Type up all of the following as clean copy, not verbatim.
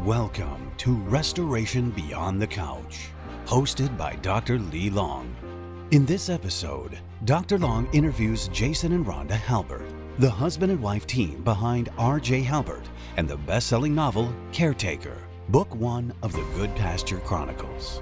Welcome to Restoration Beyond the Couch, hosted by Dr. Lee Long. In this episode, Dr. Long interviews Jason and Rhonda Halbert, the husband and wife team behind RJ Halbert and the best-selling novel Caretaker, Book 1 of the Good Pasture Chronicles.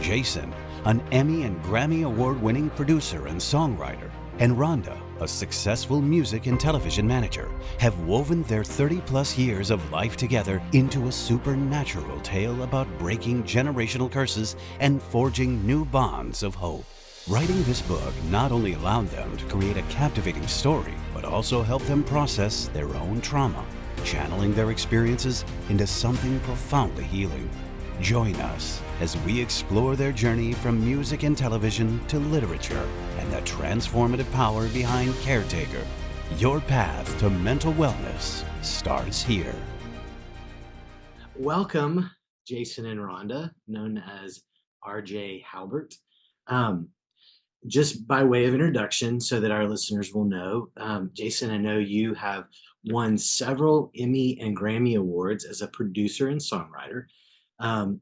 Jason, an Emmy and Grammy Award-winning producer and songwriter, and Rhonda, a successful music and television manager, have woven their 30-plus years of life together into a supernatural tale about breaking generational curses and forging new bonds of hope. Writing this book not only allowed them to create a captivating story, but also helped them process their own trauma, channeling their experiences into something profoundly healing. Join us as we explore their journey from music and television to literature and the transformative power behind Caretaker. Your path to mental wellness starts here. Welcome, Jason and Rhonda, known as RJ Halbert. Just by way of introduction, so that our listeners will know, Jason, I know you have won several Emmy and Grammy Awards as a producer and songwriter.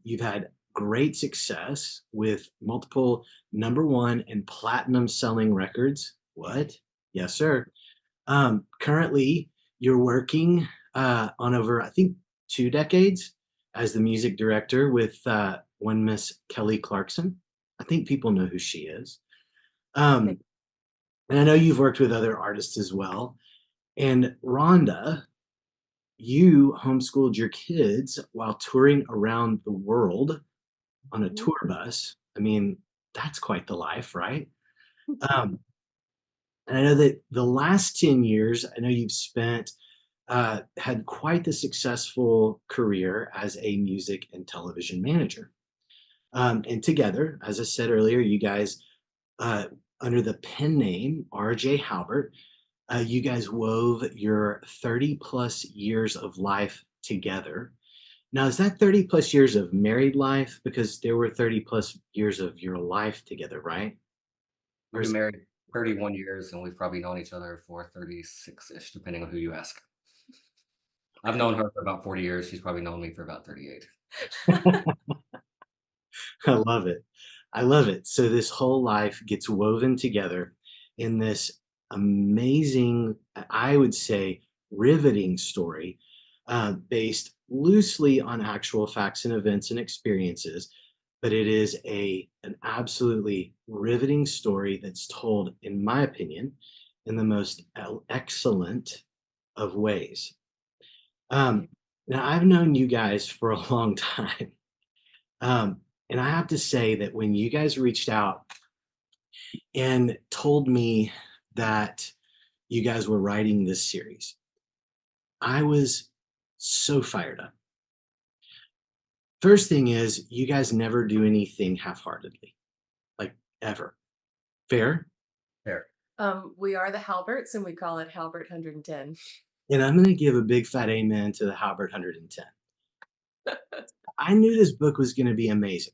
You've had great success with multiple #1 and platinum selling records. What? Yes, sir. Currently, you're working on over, I think, 2 decades as the music director with one Miss Kelly Clarkson. I think people know who she is. And I know you've worked with other artists as well. And Rhonda, you homeschooled your kids while touring around the world on a tour bus. I mean, that's quite the life, right? Um, and I know that the last 10 years, I know you've spent, had quite the successful career as a music and television manager. And together, as I said earlier, you guys, uh, under the pen name RJ Halbert, you guys wove your 30 plus years of life together. Now, is that 30 plus years of married life? Because there were 30 plus years of your life together, right? Or We've been is, married 31 years and we've probably known each other for 36-ish, depending on who you ask. I've known her for about 40 years. She's probably known me for about 38. I love it. I love it. So this whole life gets woven together in this amazing, I would say, riveting story based loosely on actual facts and events and experiences, but it is an absolutely riveting story that's told, in my opinion, in the most excellent of ways. Um, Now, I've known you guys for a long time. And I have to say that when you guys reached out and told me that you guys were writing this series, I was so fired up. First thing is, you guys never do anything half-heartedly, like ever. Fair? There. We are the Halberts, and we call it Halbert 110. And I'm going to give a big fat amen to the Halbert 110. I knew this book was going to be amazing,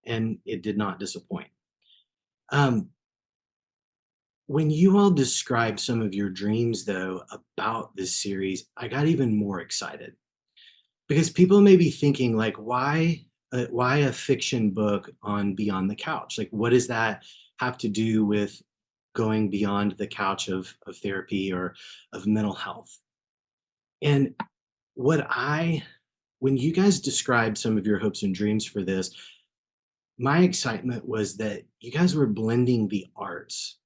and it did not disappoint. Um, When you all described some of your dreams, though, about this series, I got even more excited because people may be thinking, like, why a fiction book on Beyond the Couch? Like, what does that have to do with going beyond the couch of therapy or of mental health? And what I, when you guys described some of your hopes and dreams for this, my excitement was that you guys were blending the arts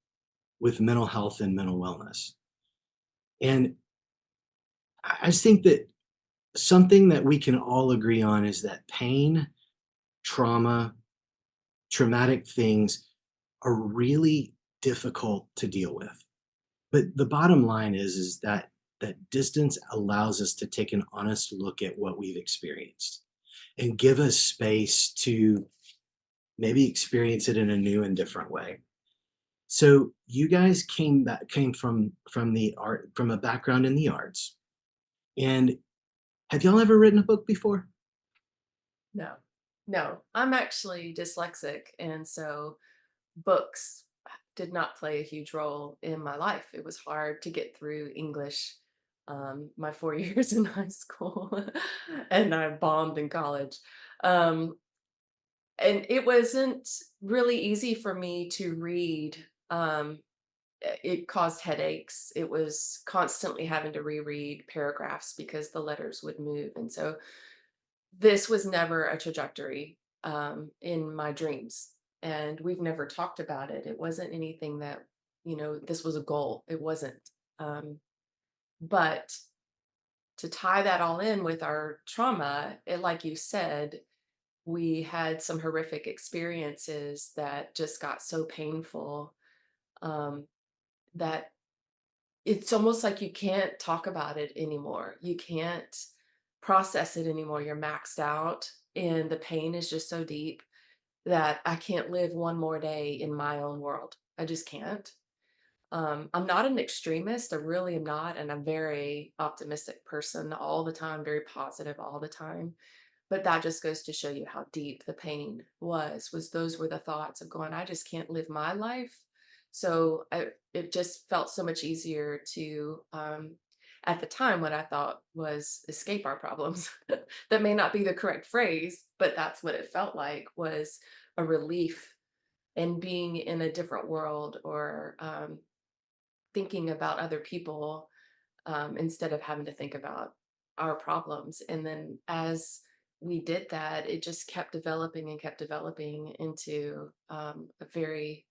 with mental health and mental wellness. And I just think that something that we can all agree on is that pain, trauma, traumatic things are really difficult to deal with. But the bottom line is that distance allows us to take an honest look at what we've experienced and give us space to maybe experience it in a new and different way. So you guys came from the art, from a background in the arts. And have y'all ever written a book before? No, no, I'm actually dyslexic, and so books did not play a huge role in my life. It was hard to get through English my 4 years in high school, and I bombed in college. Um, and it wasn't really easy for me to read. It caused headaches. It was constantly having to reread paragraphs because the letters would move. And so this was never a trajectory in my dreams. And we've never talked about it. It wasn't anything that, this was a goal. It wasn't. Um, but to tie that all in with our trauma, like you said, we had some horrific experiences that just got so painful, um, that it's almost like you can't talk about it anymore. You can't process it anymore. You're maxed out, and the pain is just so deep that I can't live one more day in my own world. I just can't. I'm not an extremist. I really am not. And I'm very optimistic person all the time, very positive all the time. But that just goes to show you how deep the pain was those were the thoughts of going, I just can't live my life. So it just felt so much easier to, at the time, what I thought was escape our problems. That may not be the correct phrase, but that's what it felt like, was a relief in being in a different world, or thinking about other people, instead of having to think about our problems. And then as we did that, it just kept developing and kept developing into, a very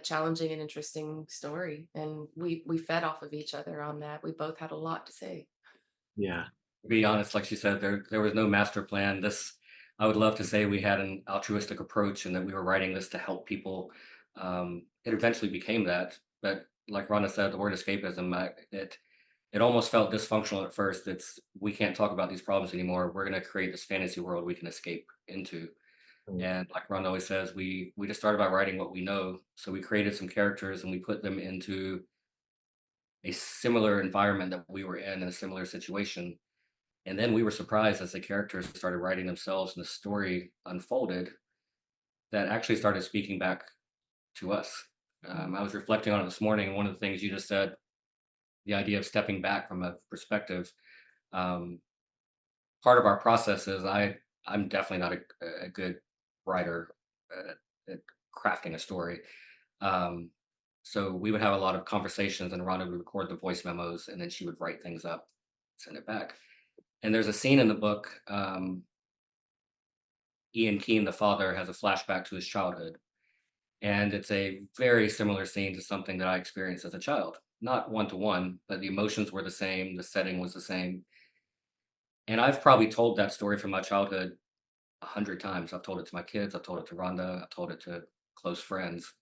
challenging and interesting story. And we fed off of each other on that. We both had a lot to say. Yeah. To be honest, like she said, there was no master plan. This I would love to say we had an altruistic approach and that we were writing this to help people. It eventually became that, but like Rhonda said, the word escapism, it almost felt dysfunctional at first. It's we can't talk about these problems anymore. We're going to create this fantasy world we can escape into. Mm. And like Rhonda always says, we just started by writing what we know. So we created some characters and we put them into a similar environment that we were in a similar situation. And then we were surprised as the characters started writing themselves and the story unfolded that actually started speaking back to us. I was reflecting on it this morning, and one of the things you just said, the idea of stepping back from a perspective, um, part of our process is I'm definitely not a good writer at crafting a story. Um, so we would have a lot of conversations, and Rhonda would record the voice memos, and then she would write things up, send it back. And there's a scene in the book. Ian Keane, the father, has a flashback to his childhood. And it's a very similar scene to something that I experienced as a child. Not one to one, but the emotions were the same, the setting was the same. And I've probably told that story from my childhood 100 times. I've told it to my kids, I've told it to Rhonda, I've told it to close friends.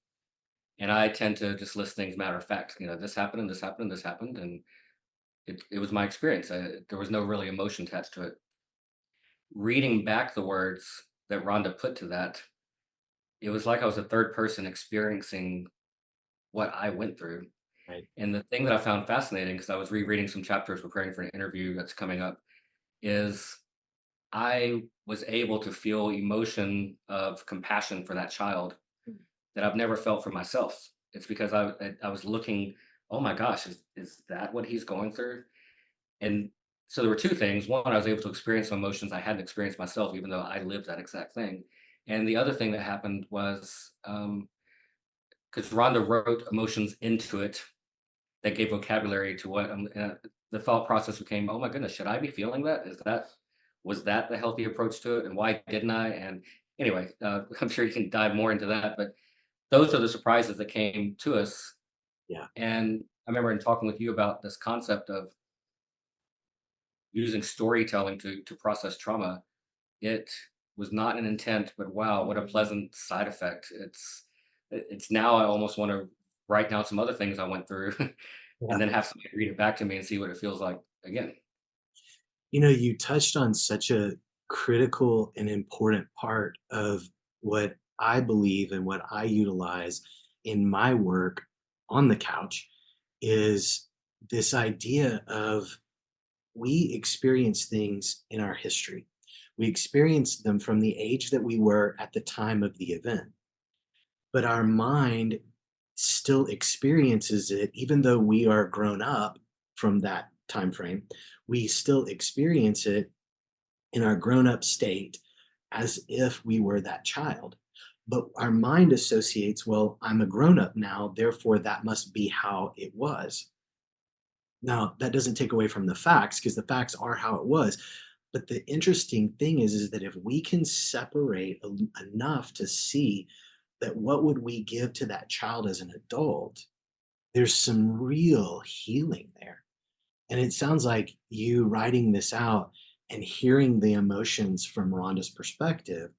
And I tend to just list things matter of fact. This happened and this happened and this happened. And it was my experience. There was no really emotion attached to it. Reading back the words that Rhonda put to that, it was like I was a third person experiencing what I went through. Right. And the thing that I found fascinating, because I was rereading some chapters preparing for an interview that's coming up, is I was able to feel emotion of compassion for that child that I've never felt for myself. It's because I was looking, oh my gosh, is that what he's going through? And so there were two things. One, I was able to experience some emotions I hadn't experienced myself, even though I lived that exact thing. And the other thing that happened was because Rhonda wrote emotions into it that gave vocabulary to what the thought process became. Oh my goodness, should I be feeling that? Was that the healthy approach to it, and why didn't I? And anyway, I'm sure you can dive more into that, but those are the surprises that came to us. Yeah. And I remember in talking with you about this concept of using storytelling to process trauma. It was not an intent, but wow, what a pleasant side effect. It's now I almost want to write down some other things I went through Yeah. and then have somebody read it back to me and see what it feels like again. You touched on such a critical and important part of what I believe and what I utilize in my work on the couch is this idea of we experience things in our history. We experience them from the age that we were at the time of the event, but our mind still experiences it even though we are grown up from that time frame, we still experience it in our grown-up state as if we were that child. But our mind associates, well, I'm a grown-up now, therefore that must be how it was. Now, that doesn't take away from the facts because the facts are how it was. But the interesting thing is that if we can separate enough to see that what would we give to that child as an adult, there's some real healing there. And it sounds like you writing this out and hearing the emotions from Rhonda's perspective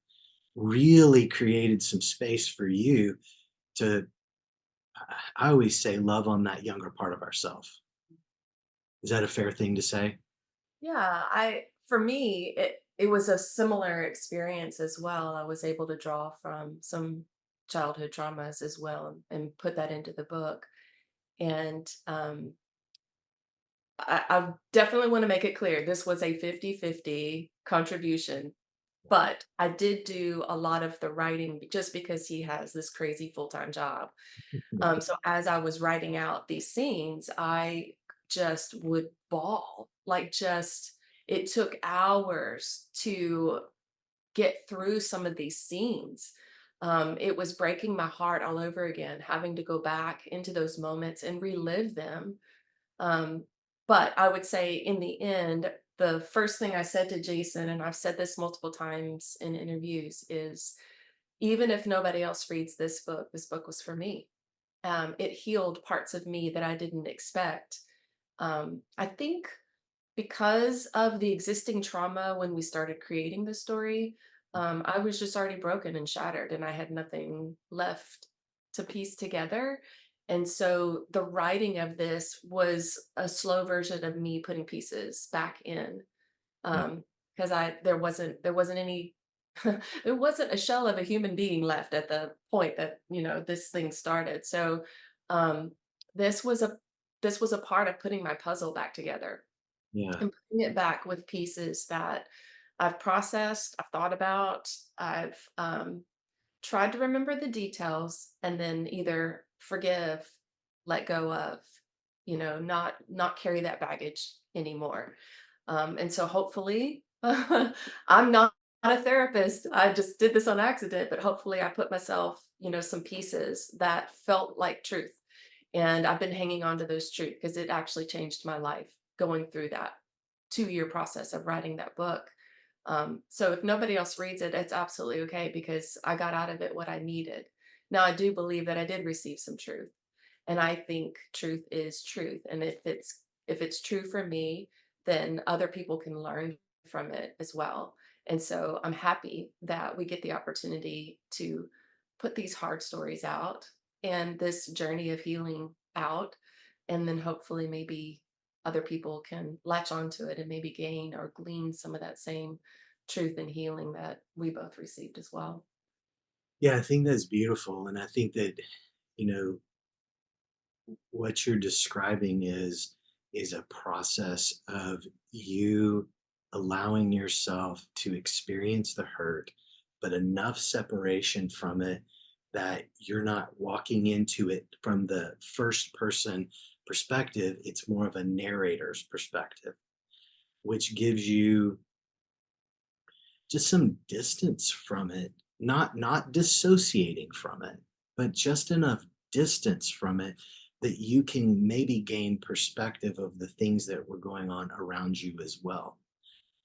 really created some space for you to, I always say, love on that younger part of ourself. Is that a fair thing to say? Yeah, I for me, it was a similar experience as well. I was able to draw from some childhood traumas as well and put that into the book. And I definitely want to make it clear this was a 50-50 contribution, but I did do a lot of the writing just because he has this crazy full-time job. So as I was writing out these scenes, I just would bawl. Like just it took hours to get through some of these scenes. It was breaking my heart all over again, having to go back into those moments and relive them. Um, but I would say in the end, the first thing I said to Jason, and I've said this multiple times in interviews, is even if nobody else reads this book was for me. It healed parts of me that I didn't expect. I think because of the existing trauma when we started creating the story, I was just already broken and shattered, and I had nothing left to piece together. And so the writing of this was a slow version of me putting pieces back in. Yeah. Because there wasn't any there wasn't a shell of a human being left at the point that this thing started. So um, this was a this was a part of putting my puzzle back together Yeah. and putting it back with pieces that I've processed, I've thought about, I've tried to remember the details, and then either forgive, let go of, not carry that baggage anymore. And so hopefully, I'm not a therapist. I just did this on accident, but hopefully I put myself, some pieces that felt like truth. And I've been hanging on to those truths because it actually changed my life going through that 2-year process of writing that book. So if nobody else reads it, it's absolutely okay because I got out of it what I needed. Now I do believe that I did receive some truth, and I think truth is truth. And if it's true for me, then other people can learn from it as well. And so I'm happy that we get the opportunity to put these hard stories out and this journey of healing out, and then hopefully maybe other people can latch onto it and maybe gain or glean some of that same truth and healing that we both received as well. Yeah, I think that's beautiful. And I think that, you know, what you're describing is a process of you allowing yourself to experience the hurt, but enough separation from it that you're not walking into it from the first person perspective. It's more of a narrator's perspective, which gives you just some distance from it, not dissociating from it, but just enough distance from it that you can maybe gain perspective of the things that were going on around you as well,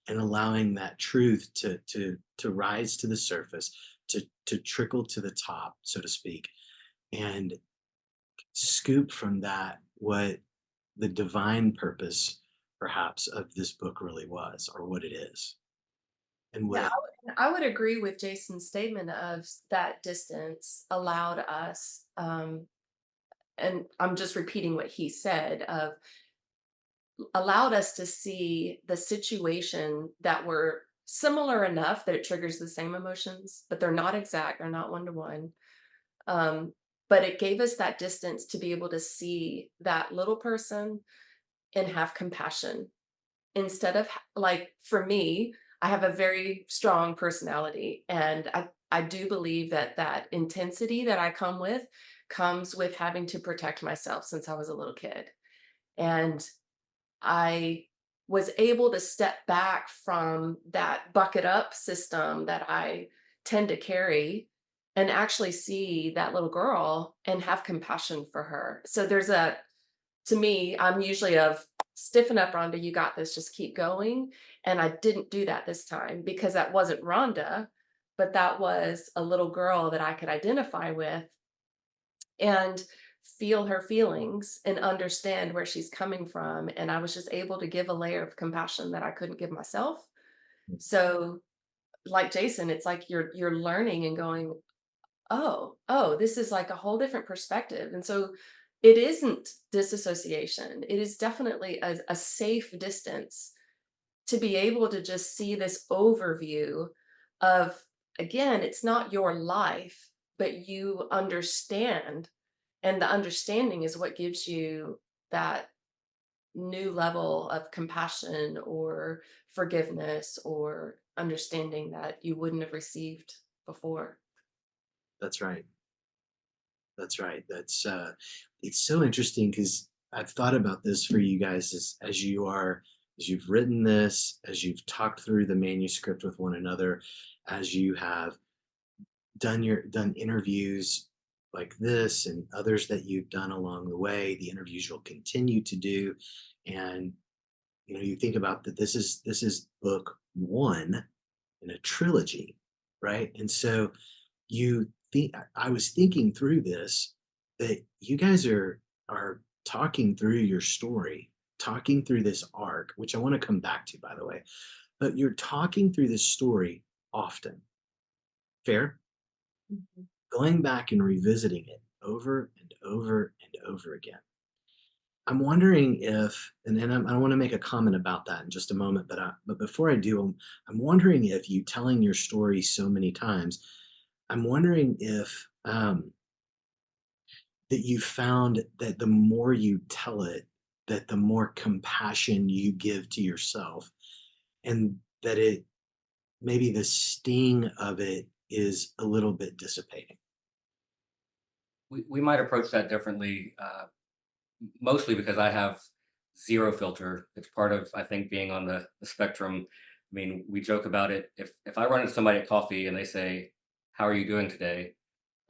and allowing that truth to rise to the surface, to trickle to the top, so to speak, and scoop from that what the divine purpose perhaps of this book really was, or what it is, and what Yeah, it. I would agree with Jason's statement of that distance allowed us, and I'm just repeating what he said, of allowed us to see the situation that were similar enough that it triggers the same emotions, but they're not exact, they're not one to one. Um, but it gave us that distance to be able to see that little person and have compassion instead of like for me, I have a very strong personality, and I do believe that that intensity that I come with comes with having to protect myself since I was a little kid. And I was able to step back from that bucket up system that I tend to carry and actually see that little girl and have compassion for her. So there's a to me, I'm usually of stiffen up, Rhonda, you got this, just keep going. And I didn't do that this time because that wasn't Rhonda, but that was a little girl that I could identify with and feel her feelings and understand where she's coming from. And I was just able to give a layer of compassion that I couldn't give myself. So, like Jason, it's like you're learning and going, oh, this is like a whole different perspective. And so it isn't disassociation. It is definitely a safe distance to be able to just see this overview of, again, it's not your life, but you understand. And the understanding is what gives you that new level of compassion or forgiveness or understanding that you wouldn't have received before. That's right. That's right. It's so interesting because I've thought about this for you guys as you've written this, as you've talked through the manuscript with one another, as you have done interviews like this and others that you've done along the way, the interviews you'll continue to do. And you think about that this is book one in a trilogy, right? And so you think I was thinking through this that you guys are talking through your story, talking through this arc, which I want to come back to, by the way, but you're talking through this story often. Fair? Mhm. Going back and revisiting it over and over and over again. I'm wondering if, I want to make a comment about that in just a moment, but before I do, I'm wondering if you telling your story so many times, I'm wondering if that you found that the more you tell it, that the more compassion you give to yourself, and that it maybe the sting of it is a little bit dissipating. We might approach that differently, mostly because I have zero filter. It's part of, I think, being on the spectrum. I mean, we joke about it. If I run into somebody at coffee and they say, "How are you doing today?"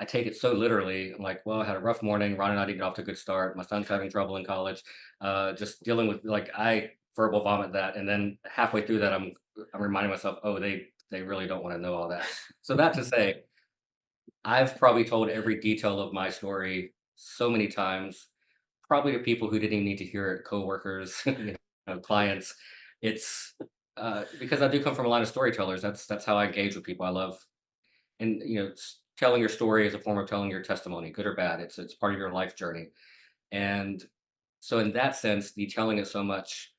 I take it so literally. I'm like, well, I had a rough morning. Ron and I didn't get off to a good start. My son's having trouble in college. Just dealing with, like, I verbal vomit that, and then halfway through that, I'm reminding myself, oh, they really don't want to know all that. So that to say, I've probably told every detail of my story so many times, probably to people who didn't even need to hear it, coworkers, clients. It's because I do come from a line of storytellers. That's how I engage with people. I love, and telling your story is a form of telling your testimony, good or bad. It's part of your life journey. And so in that sense, the telling it so much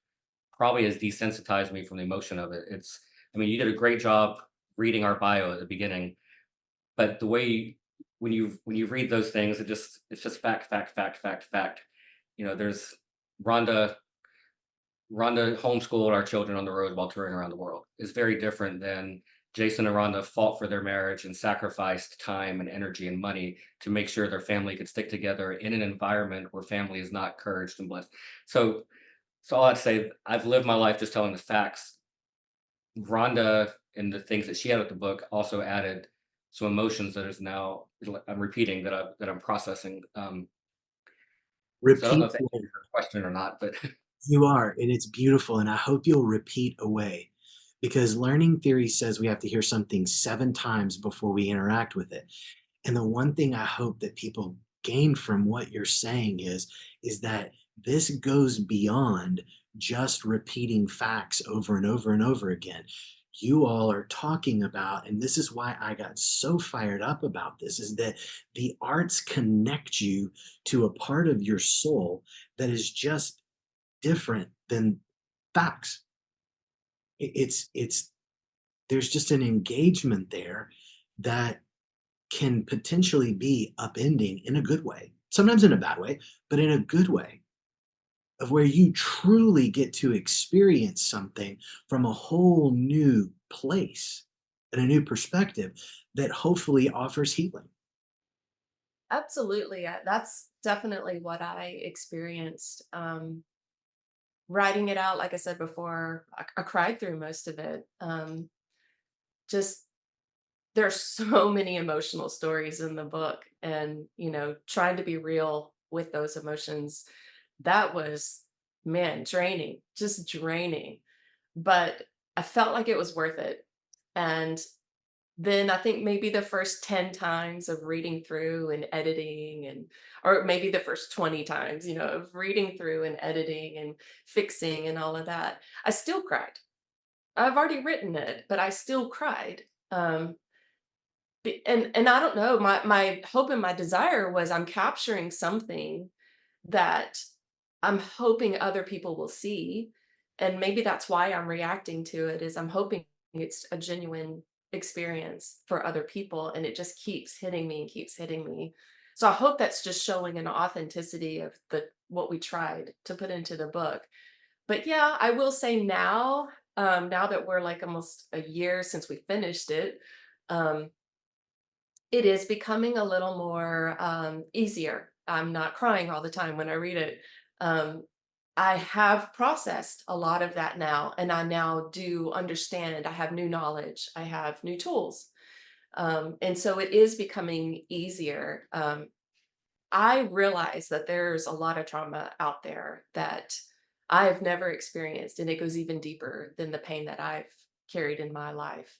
probably has desensitized me from the emotion of it. I mean, you did a great job reading our bio at the beginning, but the way when you read those things, it's just fact, fact, fact, fact, fact. There's Rhonda. Rhonda homeschooled our children on the road while touring around the world is very different than Jason and Rhonda fought for their marriage and sacrificed time and energy and money to make sure their family could stick together in an environment where family is not encouraged and blessed. So, so all I'd say, I've lived my life just telling the facts. Rhonda and the things that she had with the book also added some emotions that is now I'm repeating that I'm processing. So I don't know Repeat if that away. answers your question or not, but You are, and it's beautiful. And I hope you'll repeat away because learning theory says we have to hear something 7 times before we interact with it. And the one thing I hope that people gain from what you're saying is that this goes beyond just repeating facts over and over and over again. You all are talking about, and this is why I got so fired up about this, is that the arts connect you to a part of your soul that is just different than facts. It's there's just an engagement there that can potentially be upending in a good way, sometimes in a bad way, but in a good way, of where you truly get to experience something from a whole new place and a new perspective that hopefully offers healing. Absolutely. That's definitely what I experienced. writing it out, like I said before, I cried through most of it. Just there's so many emotional stories in the book, and trying to be real with those emotions, that was, man, draining, just draining. But I felt like it was worth it. And then I think maybe the first 10 times of reading through and editing, or maybe the first 20 times, of reading through and editing and fixing and all of that, I still cried. I've already written it, but I still cried. And I don't know, my hope and my desire was I'm capturing something that I'm hoping other people will see, and maybe that's why I'm reacting to it, is I'm hoping it's a genuine experience for other people, and it just keeps hitting me and keeps hitting me. So I hope that's just showing an authenticity of the what we tried to put into the book. But yeah, I will say now, now that we're like almost a year since we finished it, um, it is becoming a little more, easier. I'm not crying all the time when I read it. Um, I have processed a lot of that now, and I now do understand. I have new knowledge. I have new tools. And so it is becoming easier. I realize that there's a lot of trauma out there that I have never experienced, and it goes even deeper than the pain that I've carried in my life.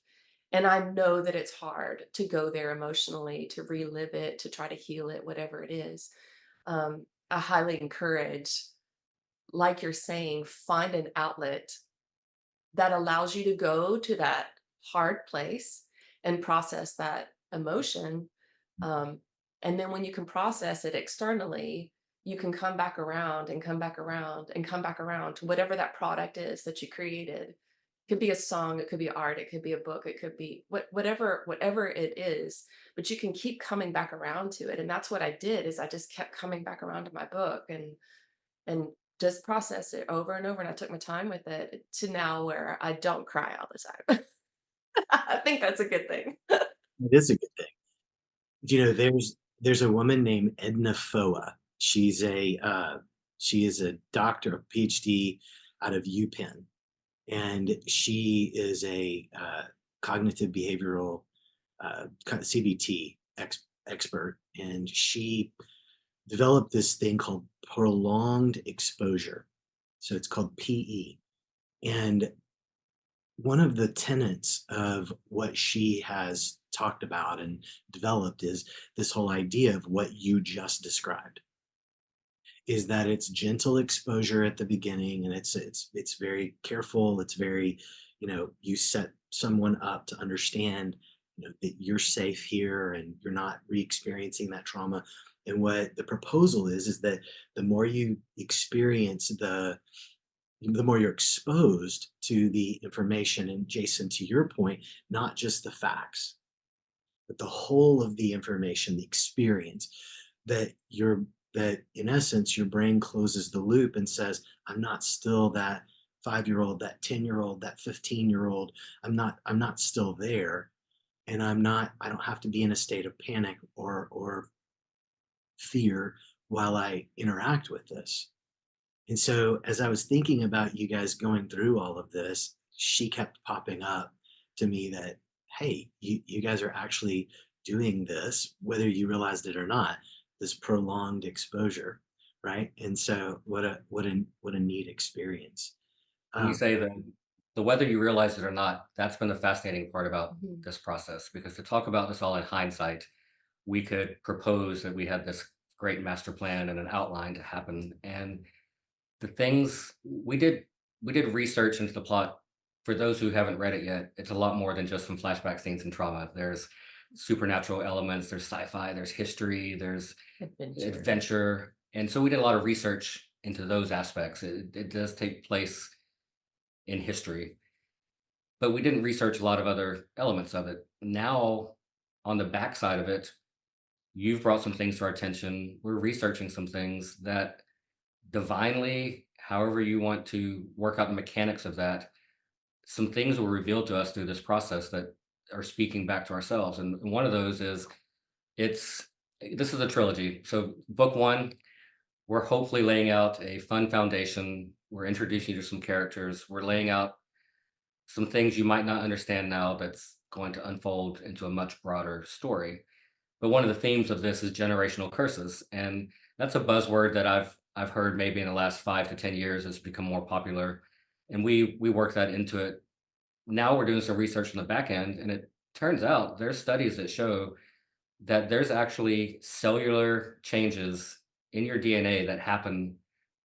And I know that it's hard to go there emotionally, to relive it, to try to heal it, whatever it is. I highly encourage, like you're saying, find an outlet that allows you to go to that hard place and process that emotion. Um, and then when you can process it externally, you can come back around and come back around and come back around to whatever that product is that you created. It could be a song, it could be art, it could be a book, it could be whatever it is, but you can keep coming back around to it. And that's what I did, is I just kept coming back around to my book and just process it over and over, and I took my time with it to now where I don't cry all the time. I think that's a good thing. It is a good thing. There's a woman named Edna Foa. She is a doctor, a PhD out of UPenn, and she is a cognitive behavioral CBT expert, and she developed this thing called prolonged exposure. So it's called PE. And one of the tenets of what she has talked about and developed is this whole idea of what you just described, is that it's gentle exposure at the beginning, and it's very careful. It's very, you set someone up to understand, that you're safe here and you're not re-experiencing that trauma. And what the proposal is that the more you experience the more you're exposed to the information. And Jason, to your point, not just the facts, but the whole of the information, the experience, that you're that in essence your brain closes the loop and says, I'm not still that 5-year old, that 10-year old, that 15-year old. I'm not still there. And I don't have to be in a state of panic or fear while I interact with this. And so as I was thinking about you guys going through all of this, she kept popping up to me that, hey, you guys are actually doing this, whether you realized it or not, this prolonged exposure, right? And so what a neat experience. When you Um, say that the whether you realize it or not, that's been the fascinating part about Mhm. this process, because to talk about this all in hindsight, we could propose that we had this great master plan and an outline to happen. And the things we did research into the plot. For those who haven't read it yet, it's a lot more than just some flashback scenes and trauma. There's supernatural elements, there's sci-fi, there's history, there's Adventure. adventure. And so we did a lot of research into those aspects. It does take place in history, but we didn't research a lot of other elements of it. Now, on the backside of it, you've brought some things to our attention. We're researching some things that divinely, however you want to work out the mechanics of that, some things were revealed to us through this process that are speaking back to ourselves. And one of those is it's this is a trilogy. So book one, we're hopefully laying out a fun foundation. We're introducing you to some characters. We're laying out some things you might not understand now that's going to unfold into a much broader story. But one of the themes of this is generational curses, and that's a buzzword that I've heard maybe in the last 5 to 10 years has become more popular, and we work that into it. Now we're doing some research on the back end, and it turns out there's studies that show that there's actually cellular changes in your DNA that happen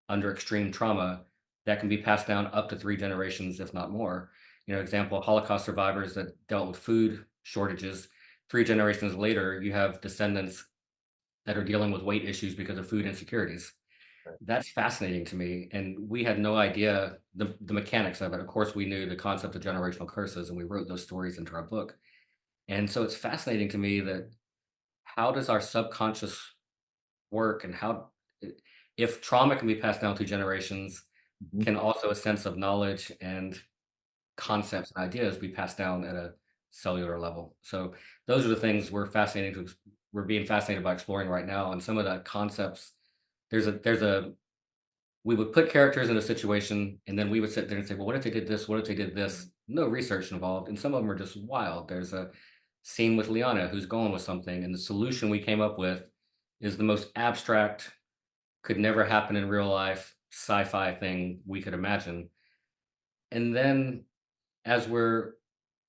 under extreme trauma that can be passed down up to 3 generations, if not more. Example, Holocaust survivors that dealt with food shortages. 3 generations later, you have descendants that are dealing with weight issues because of food insecurities. That's fascinating to me. And we had no idea the mechanics of it. Of course, we knew the concept of generational curses and we wrote those stories into our book. And so it's fascinating to me that how does our subconscious work, and how if trauma can be passed down through generations, Mhm. can also a sense of knowledge and concepts and ideas be passed down at a cellular level. So those are the things we're being fascinated by exploring right now. And some of the concepts, there's a we would put characters in a situation and then we would sit there and say, well, what if they did this? What if they did this? No research involved. And some of them are just wild. There's a scene with Liana who's going with something, and the solution we came up with is the most abstract, could never happen in real life, sci-fi thing we could imagine. And then as we're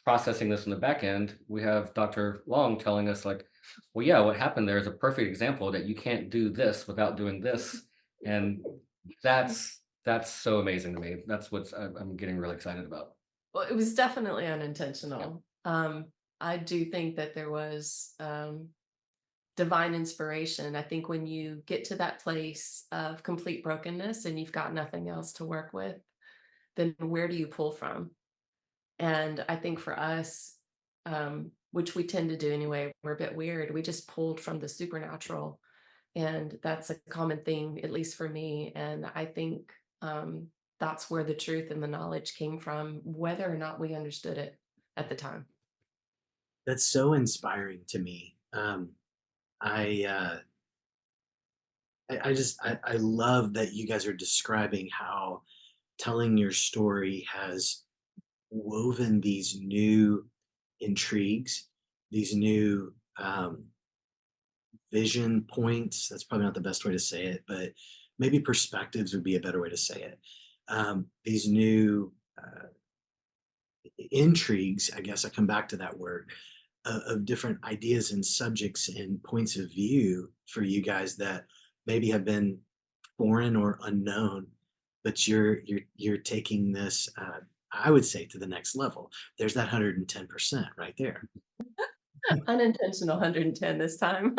processing this in the back end, we have Dr. Long telling us like, well, yeah, what happened there is a perfect example that you can't do this without doing this. And that's so amazing to me. That's what I'm getting really excited about. Well, it was definitely Yeah. unintentional. I do think that there was divine inspiration. I think when you get to that place of complete brokenness and you've got nothing else to work with, then where do you pull from? And I think for us, which we tend to do anyway, we're a bit weird. We just pulled from the supernatural. And that's a common thing, at least for me. And I think that's where the truth and the knowledge came from, whether or not we understood it at the time. That's so inspiring to me. I, uh, I love that you guys are describing how telling your story has woven these new intrigues, these new vision points. That's probably not the best way to say it, but maybe perspectives would be a better way to say it. These new intrigues, I guess I come back to that word, of different ideas and subjects and points of view for you guys that maybe have been foreign or unknown, but you're taking this, I would say, to the next level. There's that 110% right there. Unintentional 110 this time.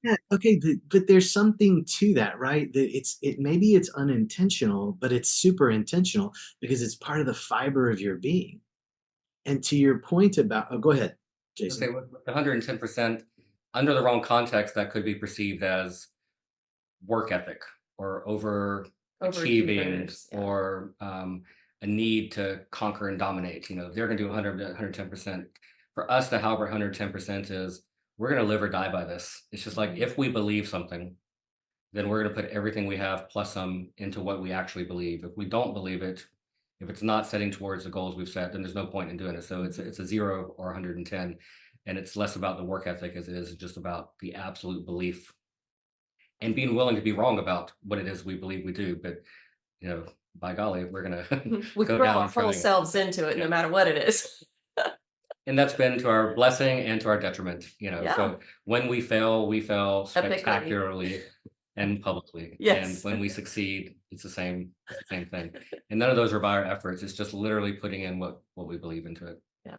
Yeah, okay, but there's something to that, right? That it maybe it's unintentional, but it's super intentional because it's part of the fiber of your being. And to your point about, oh, go ahead, Let's say Jason. with the 110%, under the wrong context, that could be perceived as work ethic or overachieving Overachievers. Yeah. or a need to conquer and dominate. They're going to do 100, 110%. For us, the Halbert 110% is we're going to live or die by this. It's just like Mhm. if we believe something, then we're going to put everything we have plus some into what we actually believe. If we don't believe it, if it's not setting towards the goals we've set, then there's no point in doing it. So it's a 0 or 110, and it's less about the work ethic as it is just about the absolute belief and being willing to be wrong about what it is we believe we do. But by golly, we're gonna We go throw down our whole trying it. selves into it Yeah. no matter what it is. And that's been to our blessing and to our detriment. Yeah. So when we fail Epically. spectacularly and publicly. And Yes. when we succeed, it's the same thing. And none of those are by our efforts. It's just literally putting in what we believe into it. Yeah.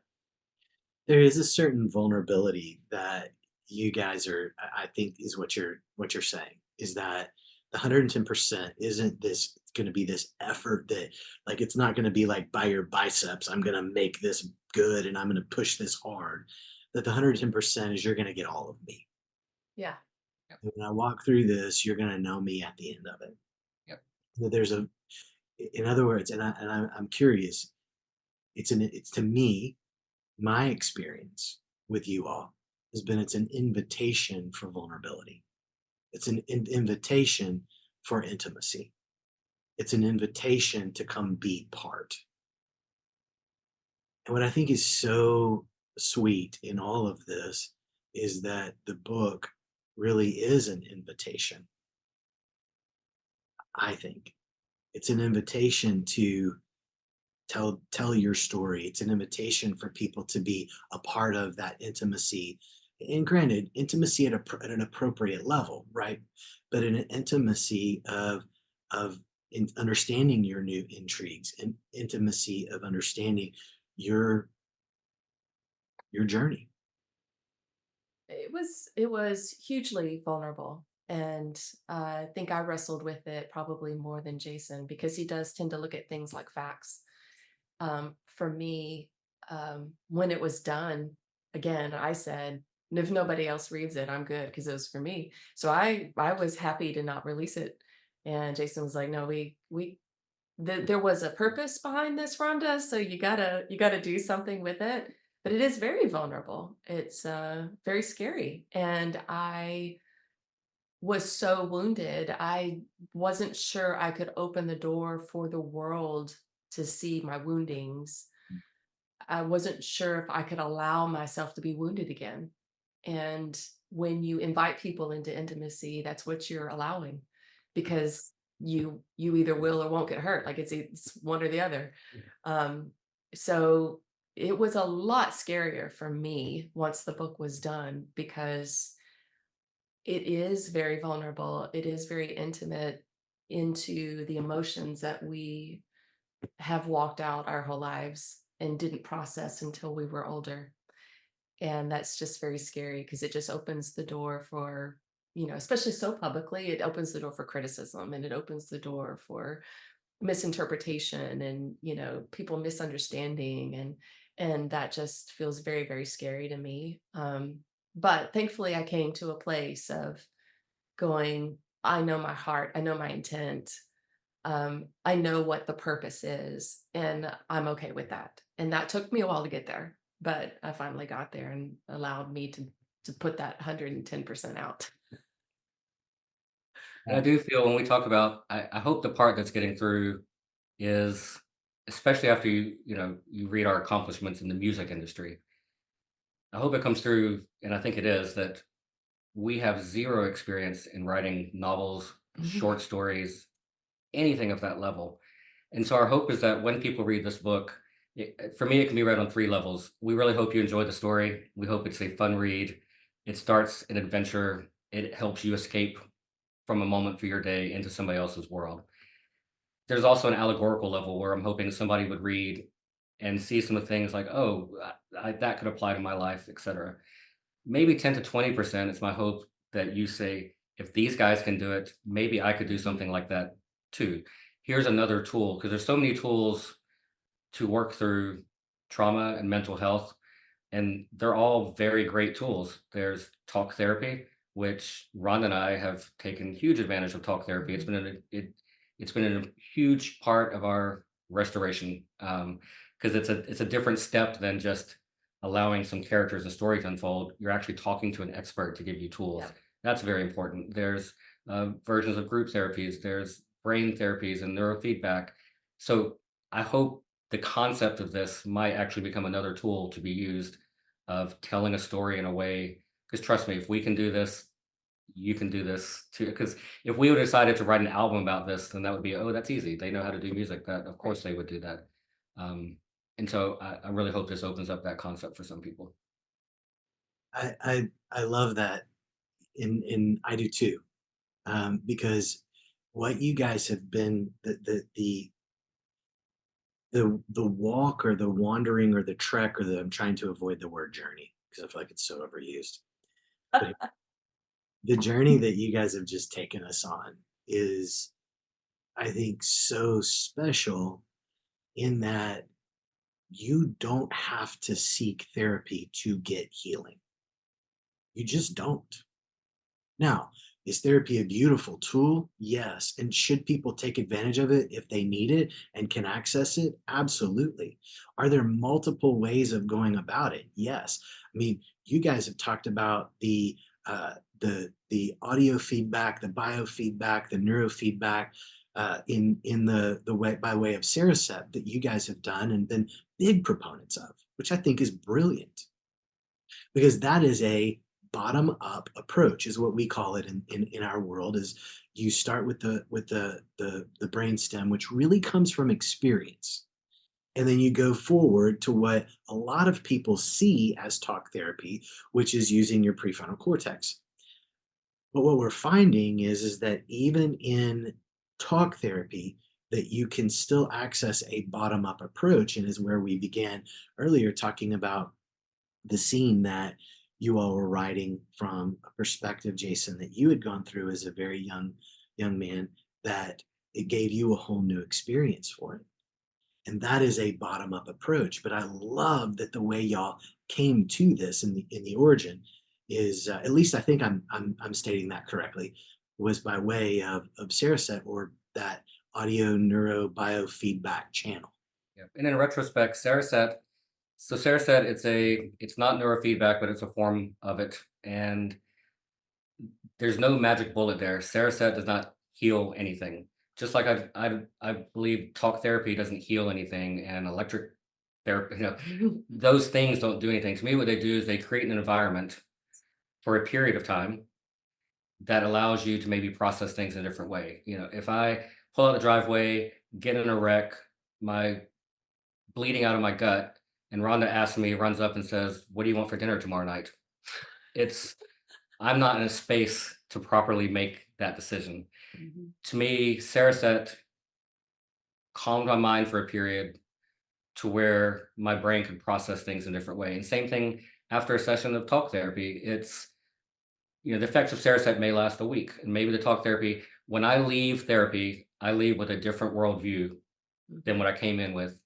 There is a certain vulnerability that you guys are, I think, is what you're saying, is that the 110% isn't this going to be this effort that, like, it's not going to be like by your biceps, I'm going to make this good and I'm going to push this hard. That the 110% is you're going to get all of me. Yeah. And when I walk through this, you're going to know me at the end of it. Yep. That there's in other words, I'm curious. It's to me, my experience with you all has been it's an invitation for vulnerability. It's an invitation for intimacy. It's an invitation to come be part. And what I think is so sweet in all of this is that the book really is an invitation, I think. It's an invitation to tell your story. It's an invitation for people to be a part of that intimacy. And granted, intimacy at an appropriate level, right? But an intimacy of understanding your new intrigues, and intimacy of understanding your journey. It was hugely vulnerable, and I think I wrestled with it probably more than Jason because he does tend to look at things like facts. For me, when it was done, again, I said, if nobody else reads it, I'm good because it was for me. So I was happy to not release it, and Jason was like, no, there was a purpose behind this, Rhonda. So you gotta do something with it. But it is very vulnerable. It's very scary, and I was so wounded. I wasn't sure I could open the door for the world to see my woundings. I wasn't sure if I could allow myself to be wounded again. And when you invite people into intimacy, that's what you're allowing because you either will or won't get hurt. Like it's one or the other. Um, so it was a lot scarier for me once the book was done because it is very vulnerable. It is very intimate into the emotions that we have walked out our whole lives and didn't process until we were older. And that's just very scary because it just opens the door for, especially so publicly, it opens the door for criticism and it opens the door for misinterpretation and, people misunderstanding and that just feels very, very scary to me. But thankfully I came to a place of going, I know my heart, I know my intent, I know what the purpose is, and I'm okay with that. And that took me a while to get there, but I finally got there and allowed me to put that 110% out. And I do feel when we talk about, I hope the part that's getting through is, especially after you read our accomplishments in the music industry. I hope it comes through, and I think it is, that we have zero experience in writing novels, short stories, anything of that level. And so our hope is that when people read this book, for me, it can be read on three levels. We really hope you enjoy the story. We hope it's a fun read. It starts an adventure. It helps you escape from a moment for your day into somebody else's world. There's also an allegorical level where I'm hoping somebody would read and see some of the things like, oh, that could apply to my life, etc. Maybe 10 to 20%. It's my hope that you say, if these guys can do it, maybe I could do something like that too. Here's another tool, because there's so many tools to work through trauma and mental health, and they're all very great tools. There's talk therapy, which Rhonda and I have taken huge advantage of talk therapy. It's Mhm. been it's been a huge part of our restoration, because it's a different step than just allowing some characters and story to unfold. You're actually talking to an expert to give you tools. Yeah. That's very important. There's versions of group therapies. There's brain therapies and neurofeedback. So I hope the concept of this might actually become another tool to be used of telling a story in a way. Because trust me, if we can do this, you can do this too. Because if we would have decided to write an album about this, then that would be, oh, that's easy. They know how to do music. That of Right. course they would do that. Um, and so I really hope this opens up that concept for some people. I love that, and I do too, because what you guys have been the walk or the wandering or the trek or the I'm trying to avoid the word journey because I feel like it's so overused. But the journey that you guys have just taken us on is, I think, so special in that you don't have to seek therapy to get healing. You just don't. Now, is therapy a beautiful tool? Yes. And should people take advantage of it if they need it and can access it? Absolutely. Are there multiple ways of going about it? Yes. I mean, you guys have talked about the audio feedback, the biofeedback, the neurofeedback, in the way by way of Saracet that you guys have done and been big proponents of, which I think is brilliant because that is a bottom up approach, is what we call it in our world. Is you start with the brainstem, which really comes from experience, and then you go forward to what a lot of people see as talk therapy, which is using your prefrontal cortex. But what we're finding is that even in talk therapy, that you can still access a bottom up approach, and is where we began earlier talking about the scene that you all were writing from a perspective, Jason, that you had gone through as a very young man, that it gave you a whole new experience for it. And that is a bottom up approach. But I love that the way y'all came to this in the origin is, at least I think I'm stating that correctly, was by way of Saracet, or that audio neuro biofeedback channel. Yeah. And in retrospect, Saracet, it's not neurofeedback, but it's a form of it. And there's no magic bullet there. Saracet does not heal anything. Just like I believe talk therapy doesn't heal anything, and electric therapy, those things don't do anything. To me, what they do is they create an environment for a period of time that allows you to maybe process things in a different way. If I pull out the driveway, get in a wreck, my bleeding out of my gut, and Rhonda runs up and says, "What do you want for dinner tomorrow night?" It's I'm not in a space to properly make that decision. Mhm. To me, Saracet calmed my mind for a period to where my brain could process things in a different way. And same thing after a session of talk therapy. The effects of Saracet may last a week, and maybe the talk therapy, when I leave therapy, I leave with a different worldview than what I came in with.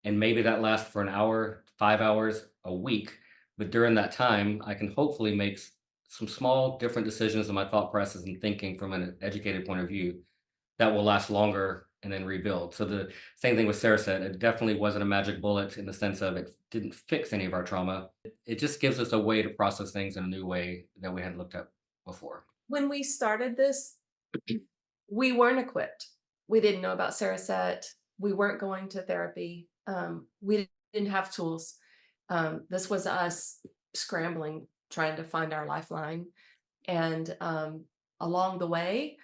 And maybe that lasts for an hour, 5 hours, a week. But during that time, I can hopefully make some small different decisions in my thought process and thinking from an educated point of view that will last longer and then rebuild. So the same thing with Sarah said, it definitely wasn't a magic bullet in the sense of it didn't fix any of our trauma. It just gives us a way to process things in a new way that we hadn't looked at before. When we started this, we weren't equipped. We didn't know about Saracet. We weren't going to therapy. We didn't have tools. This was us scrambling, trying to find our lifeline. And along the way,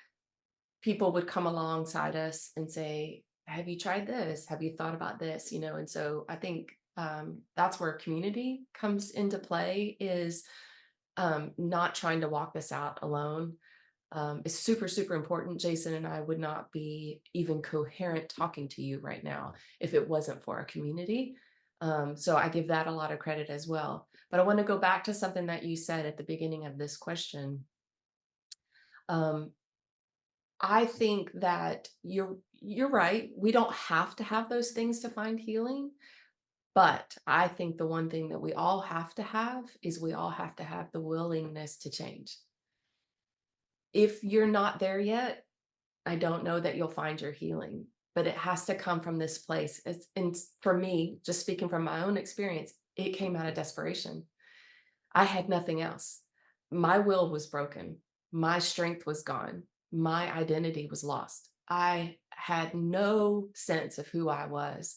people would come alongside us and say, "Have you tried this? Have you thought about this?" And so I think that's where community comes into play, is not trying to walk this out alone. Is super, super important. Jason and I would not be even coherent talking to you right now if it wasn't for our community. So I give that a lot of credit as well. But I want to go back to something that you said at the beginning of this question. Um, I think that you're right. We don't have to have those things to find healing. But I think the one thing that we all have to have is we all have to have the willingness to change. If you're not there yet, I don't know that you'll find your healing, but it has to come from this place. And for me, just speaking from my own experience, it came out of desperation. I had nothing else. My will was broken. My strength was gone. My identity was lost. I had no sense of who I was.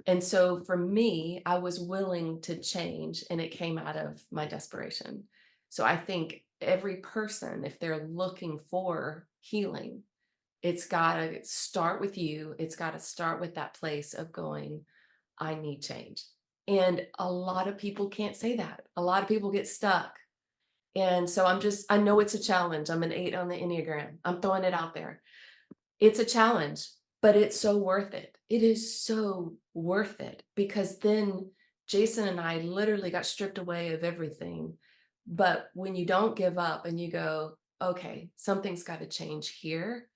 And so for me, I was willing to change, and it came out of my desperation. So I think every person, if they're looking for healing, it's got to start with you. It's got to start with that place of going, I need change. And a lot of people can't say that. A lot of people get stuck. And so I know it's a challenge. I'm an 8 on the Enneagram. I'm throwing it out there. It's a challenge, but it's so worth it. It is so worth it, because then Jason and I literally got stripped away of everything. But when you don't give up and you go, okay, something's got to change here,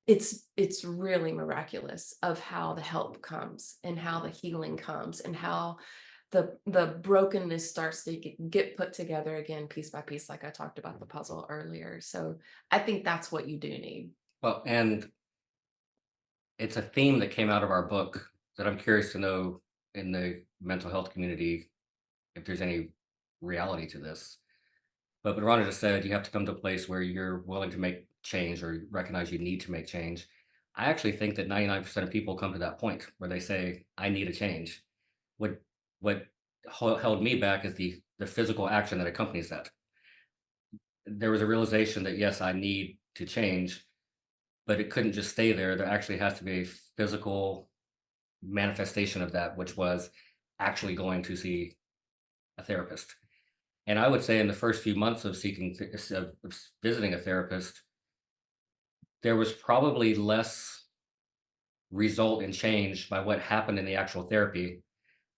it's really miraculous of how the help comes and how the healing comes and how the brokenness starts to get put together again, piece by piece, like I talked about the puzzle earlier. So I think that's what you do need. Well, and it's a theme that came out of our book that I'm curious to know in the mental health community if there's any reality to this. But Rhonda just said you have to come to a place where you're willing to make change or recognize you need to make change. I actually think that 99% of people come to that point where they say, I need a change. What what held me back is the physical action that accompanies that. There was a realization that yes, I need to change, but it couldn't just stay there. There actually has to be a physical manifestation of that, which was actually going to see a therapist. And I would say in the first few months of of visiting a therapist, there was probably less result and change by what happened in the actual therapy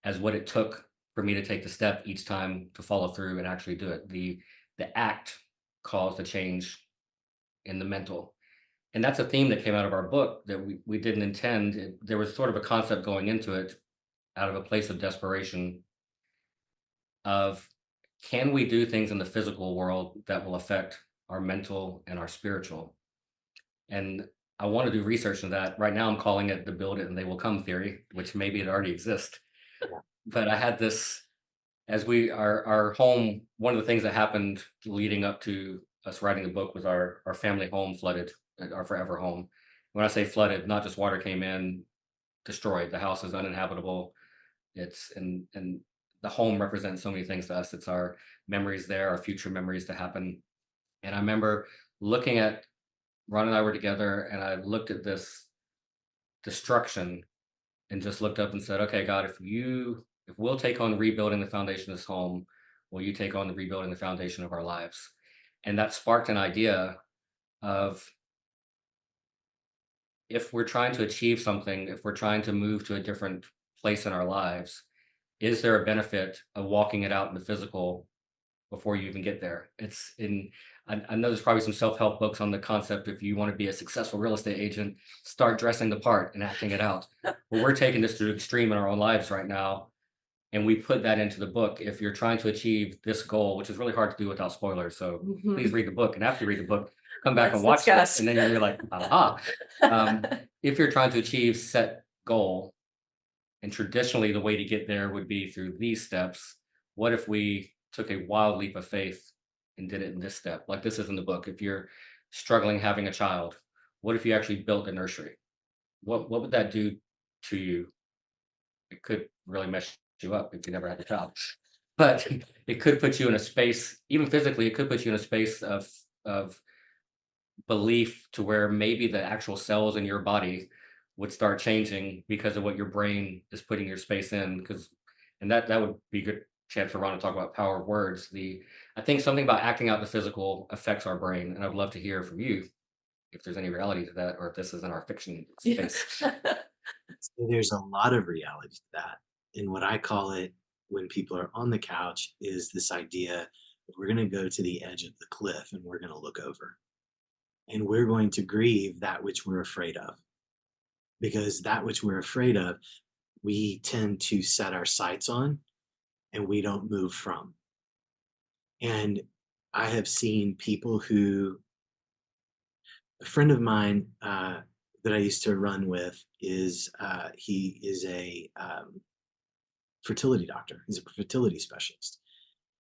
as what it took for me to take the step each time to follow through and actually do it. The act caused a change in the mental. And that's a theme that came out of our book that we didn't intend. There was sort of a concept going into it out of a place of desperation of can we do things in the physical world that will affect our mental and our spiritual? And I want to do research into that. Right now, I'm calling it the build it and they will come theory, which maybe it already exists. Yeah. But I had this as we our home. One of the things that happened leading up to us writing the book was our family home flooded, our forever home. When I say flooded, not just water came in, destroyed. The house is uninhabitable. And the home represents so many things to us. It's our memories there, our future memories to happen. And I remember looking at Ron and I were together, and I looked at this destruction and just looked up and said, "Okay, God, if we'll take on rebuilding the foundation of this home, will you take on the rebuilding the foundation of our lives?" And that sparked an idea of if we're trying to achieve something, if we're trying to move to a different place in our lives, is there a benefit of walking it out in the physical before you even get there? I know there's probably some self-help books on the concept. If you want to be a successful real estate agent, start dressing the part and acting it out. But we're taking this to the extreme in our own lives right now. And we put that into the book. If you're trying to achieve this goal, which is really hard to do without spoilers. So please Mhm. read the book. And after you read the book, come back and Let's watch it. discuss. And then you'll be like, aha. If you're trying to achieve set goal, and traditionally, the way to get there would be through these steps. What if we took a wild leap of faith and did it in this step? Like this is in the book. If you're struggling having a child, what if you actually built a nursery? What would that do to you? It could really mess you up if you never had a child. But it could put you in a space, even physically, it could put you in a space of belief to where maybe the actual cells in your body would start changing because of what your brain is putting your space in. Because and that would be a good chance for Ron to talk about power of words. The I think something about acting out the physical affects our brain, and I'd love to hear from you if there's any reality to that, or if this is in our fiction Yeah. space. So there's a lot of reality to that. And what I call it when people are on the couch is this idea that we're going to go to the edge of the cliff and we're going to look over and we're going to grieve that which we're afraid of. Because that which we're afraid of, we tend to set our sights on and we don't move from. And I have seen people who, a friend of mine that I used to run with he is a fertility doctor. He's a fertility specialist,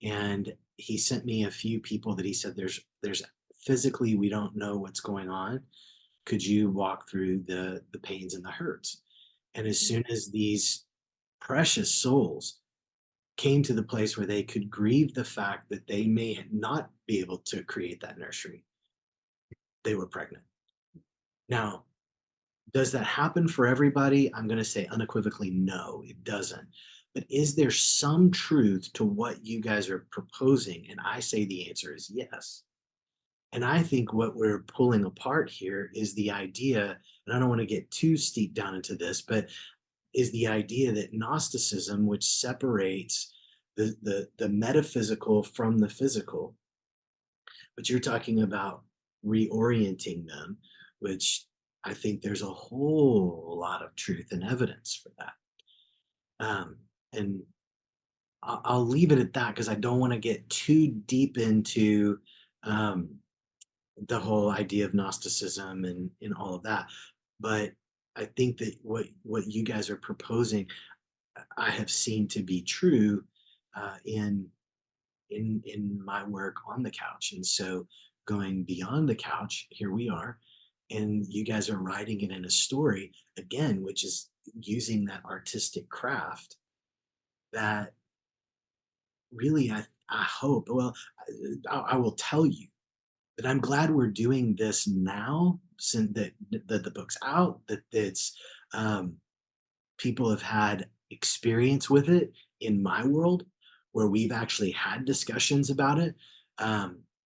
and he sent me a few people that he said there's physically we don't know what's going on. Could you walk through the pains and the hurts? And as soon as these precious souls came to the place where they could grieve the fact that they may not be able to create that nursery, they were pregnant. Now, does that happen for everybody? I'm going to say unequivocally no, it doesn't. But is there some truth to what you guys are proposing? And I say the answer is yes. And I think what we're pulling apart here is the idea, and I don't want to get too steep down into this, but is the idea that Gnosticism, which separates the metaphysical from the physical, but you're talking about reorienting them, which I think there's a whole lot of truth and evidence for that. And I'll leave it at that because I don't want to get too deep into um, the whole idea of Gnosticism and all of that. But I think that what you guys are proposing, I have seen to be true in in my work on the couch. And so going beyond the couch, here we are, and you guys are writing it in a story again, which is using that artistic craft that really I hope, well, I will tell you that I'm glad we're doing this now, since that the book's out, that it's um, people have had experience with it in my world where we've actually had discussions about it.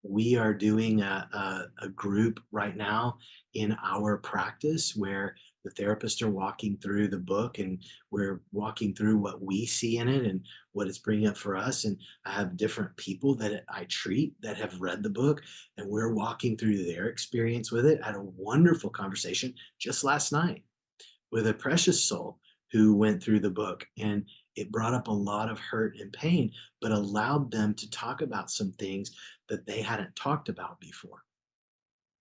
We are doing a group right now in our practice where the therapists are walking through the book, and we're walking through what we see in it and what it's bringing up for us. And I have different people that I treat that have read the book, and we're walking through their experience with it. I had a wonderful conversation just last night with a precious soul who went through the book, and it brought up a lot of hurt and pain, but allowed them to talk about some things that they hadn't talked about before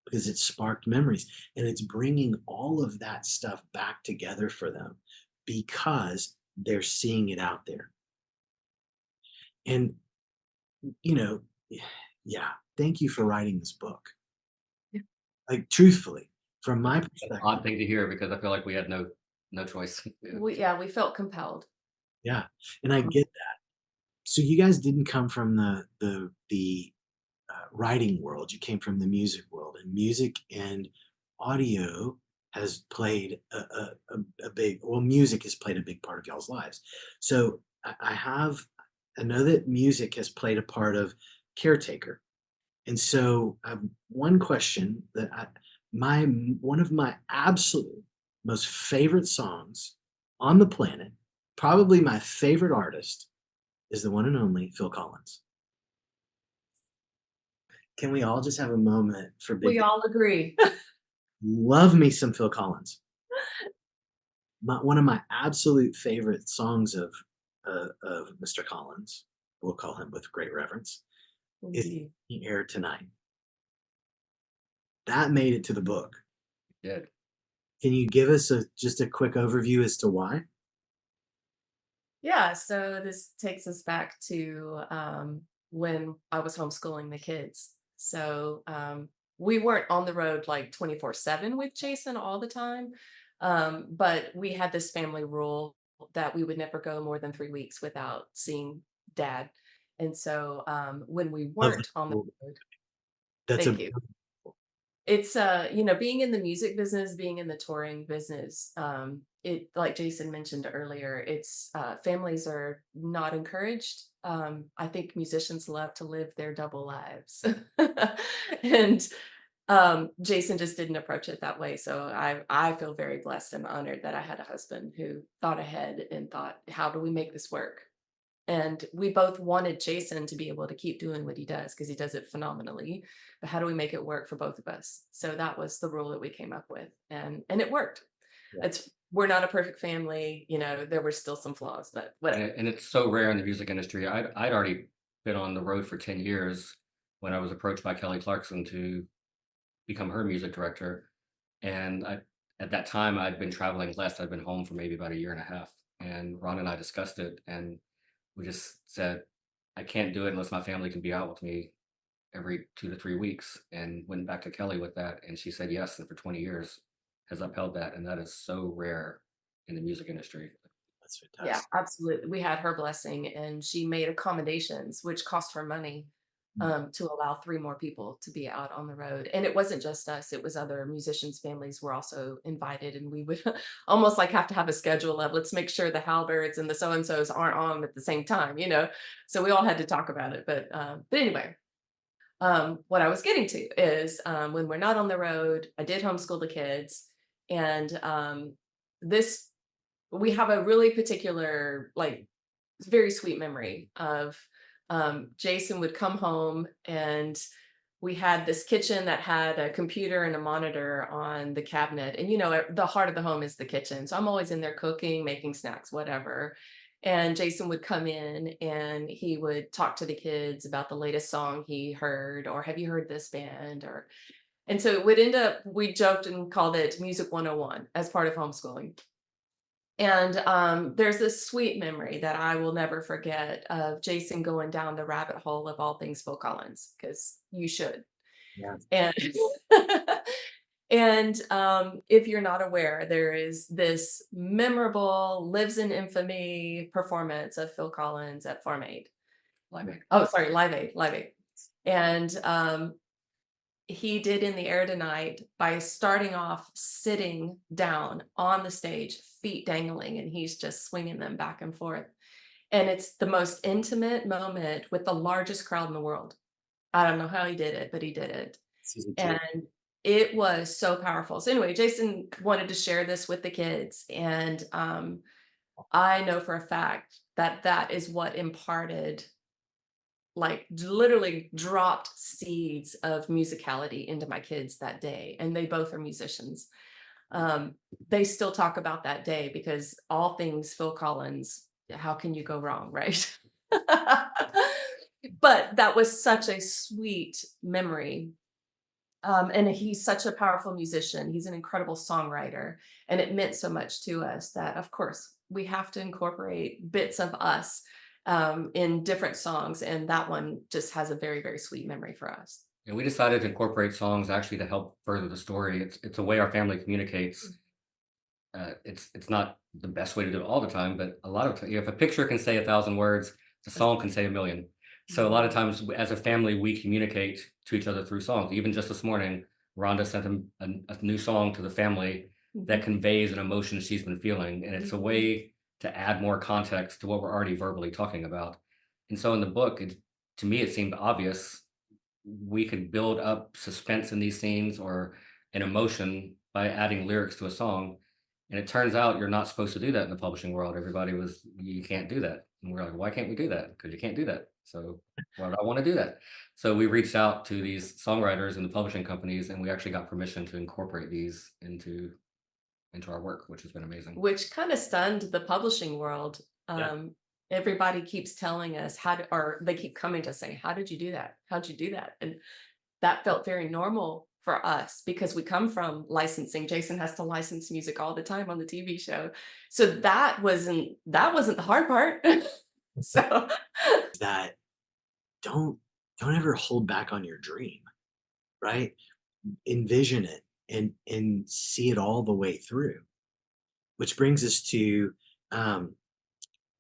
because it sparked memories, and it's bringing all of that stuff back together for them because they're seeing it out there. And you know yeah, thank you for writing this book, Yeah. like, truthfully, from my An odd perspective. thing to hear because I feel like we had no choice. Yeah. We felt compelled. Yeah, and I get that. So you guys didn't come from the writing world. You came from the music world, and music and audio has played a big, well, music has played a big part of y'all's lives. So I know that music has played a part of Caretaker. And so one question that one of my absolute most favorite songs on the planet, probably my favorite artist, is the one and only Phil Collins. Can we all just have a moment for We big all agree. love me some Phil Collins. One of my absolute favorite songs of Mr. Collins, we'll call him with great reverence, is Indeed. "The Air Tonight." That made it to the book. Yeah. Can you give us just a quick overview as to why? Yeah, so this takes us back to when I was homeschooling the kids. So we weren't on the road like 24/7 with Jason all the time, but we had this family rule that we would never go more than 3 weeks without seeing dad. And so when we Love that. weren't on the Well, road, that's a thank you. It's being in the music business, being in the touring business, it like Jason mentioned earlier, it's families are not encouraged. I think musicians love to live their double lives. And Jason just didn't approach it that way. So I feel very blessed and honored that I had a husband who thought ahead and thought, how do we make this work? And we both wanted Jason to be able to keep doing what he does because he does it phenomenally. But how do we make it work for both of us? So that was the rule that we came up with, and it worked. Yeah. It's We're not a perfect family, there were still some flaws, but And, whatever. and it's so rare in the music industry. I'd already been on the road for 10 years when I was approached by Kelly Clarkson to become her music director. And at that time, I'd been traveling less. I'd been home for maybe about a year and a half. And Ron and I discussed it, and we just said, I can't do it unless my family can be out with me every 2 to 3 weeks. And went back to Kelly with that, and she said yes. And for 20 years has upheld that. And that is so rare in the music industry. That's Yeah, fantastic. absolutely. We had her blessing, and she made accommodations, which cost her money, Mm. to allow 3 more people to be out on the road. And it wasn't just us, it was other musicians' families were also invited, and we would almost like have to have a schedule of, let's make sure the Halberts and the so and so's aren't on at the same time, you know? So we all had to talk about it. But anyway, what I was getting to is, when we're not on the road, I did homeschool the kids, and this we have a really particular, like, very sweet memory of Jason would come home, and we had this kitchen that had a computer and a monitor on the cabinet. And the heart of the home is the kitchen. So I'm always in there cooking, making snacks, whatever. And Jason would come in and he would talk to the kids about the latest song he heard, or have you heard this band? Or and so it would end up, we joked and called it Music 101 as part of homeschooling. And there's this sweet memory that I will never forget of Jason going down the rabbit hole of all things Phil Collins, because you should. Yeah. And and if you're not aware, there is this memorable, lives in infamy performance of Phil Collins at Farm Aid. Live Aid. Oh, sorry, Live Aid, Live Aid. And he did In the Air Tonight by starting off sitting down on the stage, feet dangling, and he's just swinging them back and forth. And it's the most intimate moment with the largest crowd in the world. I don't know how he did it, but he did it. Season 2. And it was so powerful. So anyway, Jason wanted to share this with the kids. And I know for a fact that that is what imparted, like, literally dropped seeds of musicality into my kids that day. And they both are musicians. Um, they still talk about that day because all things Phil Collins, how can you go wrong, right? But that was such a sweet memory. And he's such a powerful musician. He's an incredible songwriter. And it meant so much to us that, of course, we have to incorporate bits of us in different songs. And that one just has a very, very sweet memory for us. And we decided to incorporate songs actually to help further the story. It's a way our family communicates. It's not the best way to do it all the time, but a lot of times, if a picture can say 1,000 words, a song can say a million. So a lot of times, as a family, we communicate to each other through songs. Even just this morning, Rhonda sent a new song to the family that Mhm. conveys an emotion she's been feeling, and it's a Mhm. way to add more context to what we're already verbally talking about. And so in the book, to me, it seemed obvious we could build up suspense in these scenes or an emotion by adding lyrics to a song. And it turns out you're not supposed to do that in the publishing world. Everybody was, you can't do that. And we're like, why can't we do that? Because you can't do that. So why would I want to do that? So we reached out to these songwriters and the publishing companies, and we actually got permission to incorporate these into our work, which has been amazing. Which kind of stunned the publishing world. Yeah. Everybody keeps telling us or they keep coming to us saying, how did you do that? How'd you do that? And that felt very normal for us because we come from licensing. Jason has to license music all the time on the TV show. So that wasn't the hard part. So That don't don't ever hold back on your dream, right? Envision it and see it all the way through. Which brings us to um,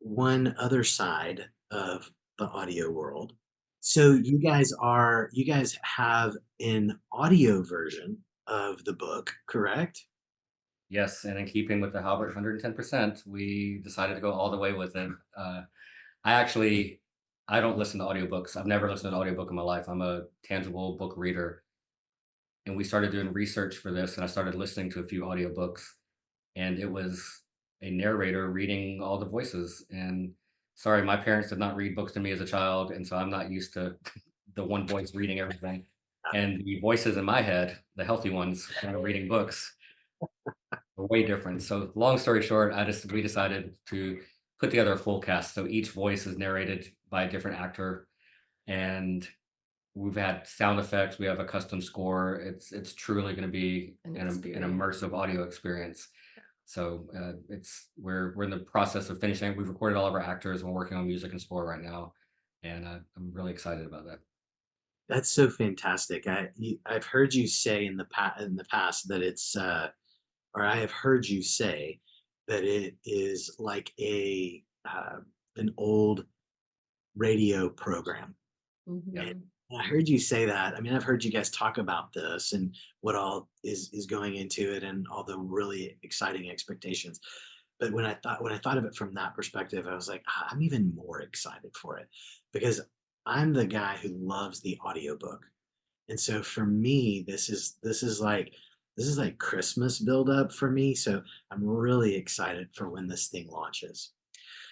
one other side of the audio world. So you guys have an audio version of the book, correct? Yes, and in keeping with the Halbert 110%, we decided to go all the way with it. I actually, I don't listen to audiobooks. I've never listened to an audiobook in my life. I'm a tangible book reader. And we started doing research for this, and I started listening to a few audiobooks, and it was a narrator reading all the voices. And sorry, my parents did not read books to me as a child, and so I'm not used to the one voice reading everything. And the voices in my head, the healthy ones, when I'm reading books, are way different. So long story short, we decided to put together a full cast. So each voice is narrated by a different actor, and we've had sound effects. We have a custom score. It's truly going to be an an experience. immersive audio experience. So we're in the process of finishing. We've recorded all of our actors. We're working on music and score right now, and I'm really excited about that. That's so fantastic. I've heard you say in the past that or I have heard you say that it is like an old radio program. And Mhm. I heard you say that. I mean, I've heard you guys talk about this and what all is going into it and all the really exciting expectations. But when I thought of it from that perspective, I was like, "Ah, I'm even more excited for it because I'm the guy who loves the audiobook. And so for me, this is like Christmas buildup for me. So I'm really excited for when this thing launches.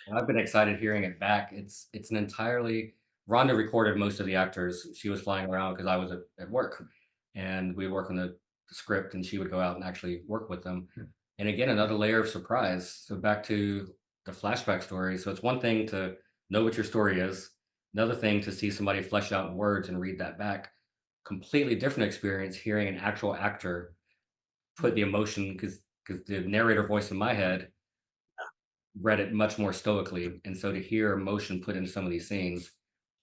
And I've been excited hearing it back. It's an entirely Rhonda recorded most of the actors. She was flying around because I was at work, and we work on the script, and she would go out and actually work with them. And again, another layer of surprise. So back to the flashback story. So it's one thing to know what your story is, another thing to see somebody flesh out in words and read that back. Completely different experience hearing an actual actor put the emotion because the narrator voice in my head read it much more stoically. And so to hear emotion put in some of these scenes,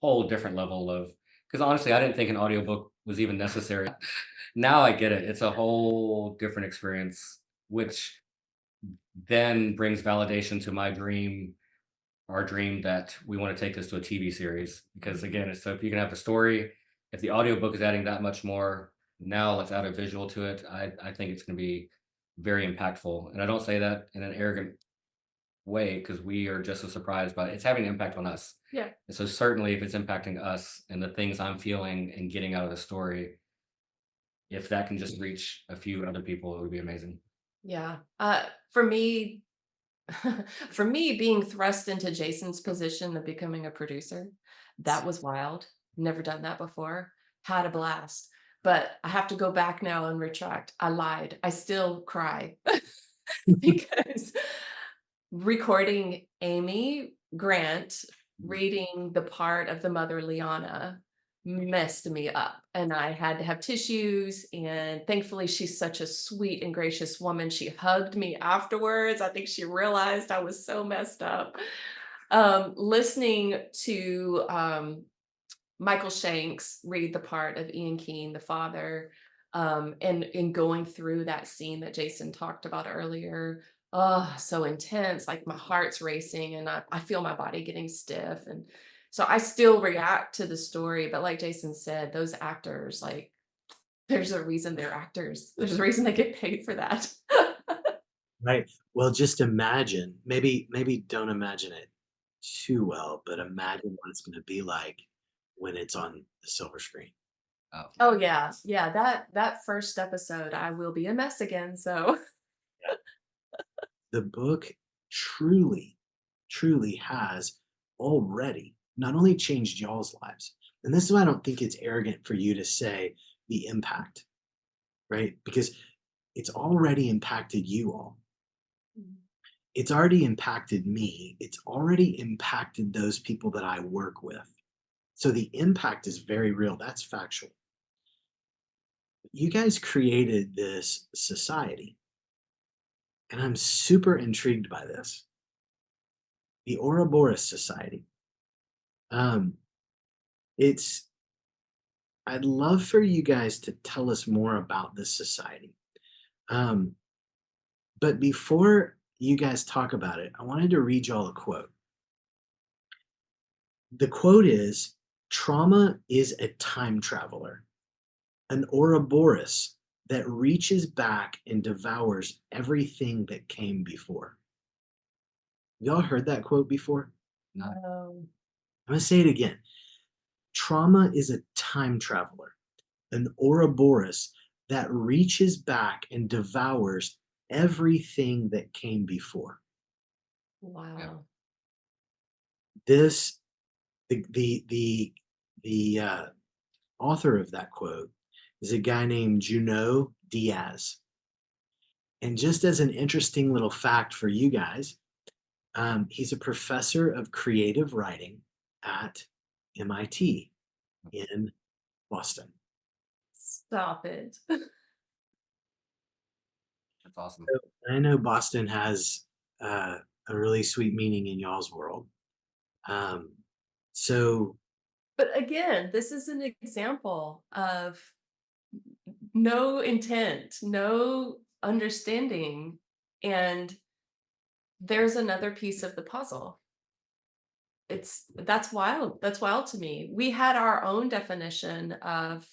whole different level of, because honestly, I didn't think an audiobook was even necessary. Now I get it. It's a whole different experience, which then brings validation to my dream, our dream that we want to take this to a TV series. Because again, it's so if you can have the story, if the audiobook is adding that much more, now let's add a visual to it. I think it's going to be very impactful. And I don't say that in an arrogant way because we are just as surprised by it. It's having an impact on us. Yeah. And so certainly if it's impacting us and the things I'm feeling and getting out of the story, if that can just reach a few other people, it would be amazing. Yeah. For me, for me, being thrust into Jason's position of becoming a producer, that was wild. Never done that before. Had a blast. But I have to go back now and retract. I lied. I still cry because recording Amy Grant reading the part of the mother Liana messed me up, and I had to have tissues, and thankfully she's such a sweet and gracious woman. She hugged me afterwards. I think she realized I was so messed up. Listening to Michael Shanks read the part of Ian Keane, the father, and in going through that scene that Jason talked about earlier. Oh, so intense. Like my heart's racing and I feel my body getting stiff. And so I still react to the story. But like Jason said, those actors, like, there's a reason they're actors. There's a reason they get paid for that. Right. Well, just imagine, maybe don't imagine it too well, but imagine what it's gonna be like when it's on the silver screen. Oh, Oh yeah. Yeah. That first episode, I will be a mess again. So Yeah. The book truly, truly has already not only changed y'all's lives, and this is why I don't think it's arrogant for you to say the impact, right? Because it's already impacted you all. It's already impacted me. It's already impacted those people that I work with. So the impact is very real. That's factual. You guys created this society, and I'm super intrigued by this. The Ouroboros Society. Um, it's I'd love for you guys to tell us more about this society. Um, but before you guys talk about it, I wanted to read y'all a quote. The quote is, "Trauma is a time traveler, an Ouroboros that reaches back and devours everything that came before." Y'all heard that quote before? no. um, I'm gonna say it again. Trauma is a time traveler, an Ouroboros that reaches back and devours everything that came before. Yeah. wow. This the author of that quote is a guy named Junot Diaz. And just as an interesting little fact for you guys, he's a professor of creative writing at MIT in Boston. Stop it. That's awesome. So I know Boston has a really sweet meaning in y'all's world. Um, so But again, this is an example of no intent, no understanding, and there's another piece of the puzzle. That's wild. That's wild to me. We had our own definition of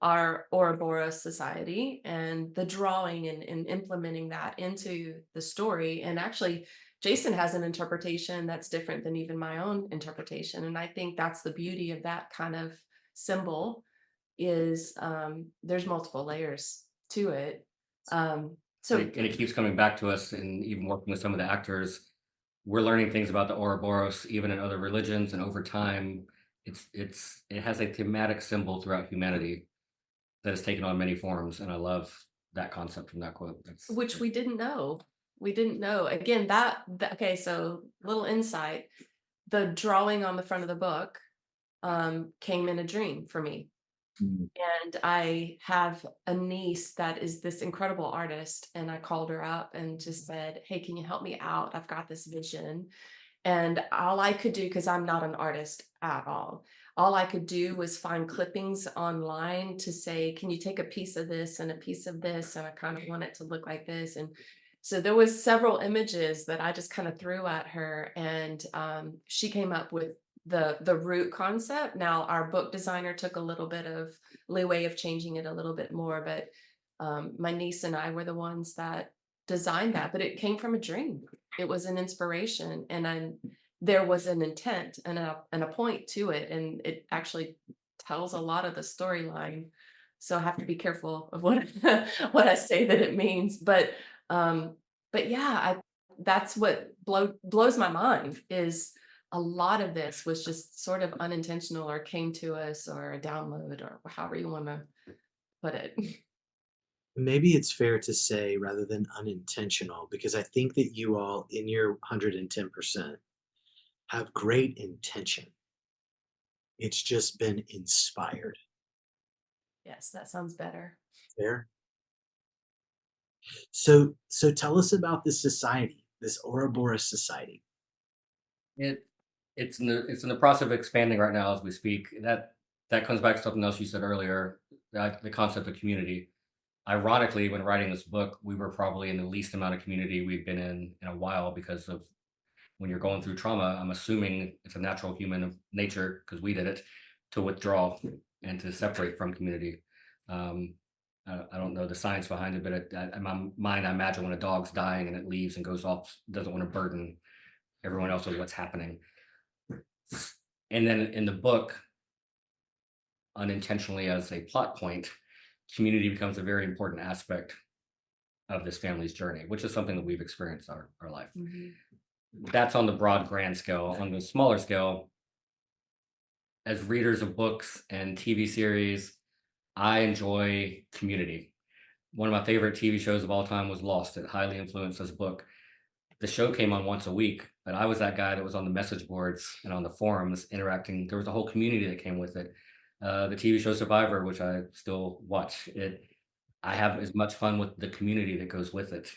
our Ouroboros society and the drawing and implementing that into the story. And actually, Jason has an interpretation that's different than even my own interpretation. And I think that's the beauty of that kind of symbol is there's multiple layers to it. So And it keeps coming back to us, and even working with some of the actors, we're learning things about the Ouroboros, even in other religions, and over time, it has a thematic symbol throughout humanity that has taken on many forms, and I love that concept from that quote. That's which we didn't know. We didn't know. Again, that okay, so little insight. The drawing on the front of the book came in a dream for me. Mm. And I have a niece that is this incredible artist, and I called her up and just said, "Hey, can you help me out? I've got this vision." And all I could do, because I'm not an artist at all I could do was find clippings online to say, "Can you take a piece of this and a piece of this? And I kind of want it to look like this." And so there was several images that I just kind of threw at her, and she came up with the root concept. Now our book designer took a little bit of leeway of changing it a little bit more, but my niece and I were the ones that designed that. But it came from a dream. It was an inspiration, and then there was an intent and a point to it, and it actually tells a lot of the storyline. So I have to be careful of what what I say that it means. Um, but yeah, that's what blows my mind is a lot of this was just sort of unintentional or came to us or a download or however you want to put it. Maybe it's fair to say rather than unintentional, because I think that you all in your 110% have great intention. It's just been inspired. Yes, that sounds better. Fair? So tell us about this society, this Ouroboros society. It it's in the process of expanding right now as we speak. That comes back to something else you said earlier, that the concept of community. Ironically, when writing this book, we were probably in the least amount of community we've been in a while because of when you're going through trauma, I'm assuming it's a natural human nature because we did it to withdraw and to separate from community. Um, I don't know the science behind it, but in my mind, I imagine when a dog's dying and it leaves and goes off, doesn't want to burden everyone else with what's happening. And then in the book, unintentionally as a plot point, community becomes a very important aspect of this family's journey, which is something that we've experienced our life. Mhm. That's on the broad grand scale. On the smaller scale, as readers of books and TV series, I enjoy community. One of my favorite TV shows of all time was Lost. It highly influenced this book. The show came on once a week, but I was that guy that was on the message boards and on the forums interacting. There was a whole community that came with it. The TV show Survivor, which I still watch, it I have as much fun with the community that goes with it.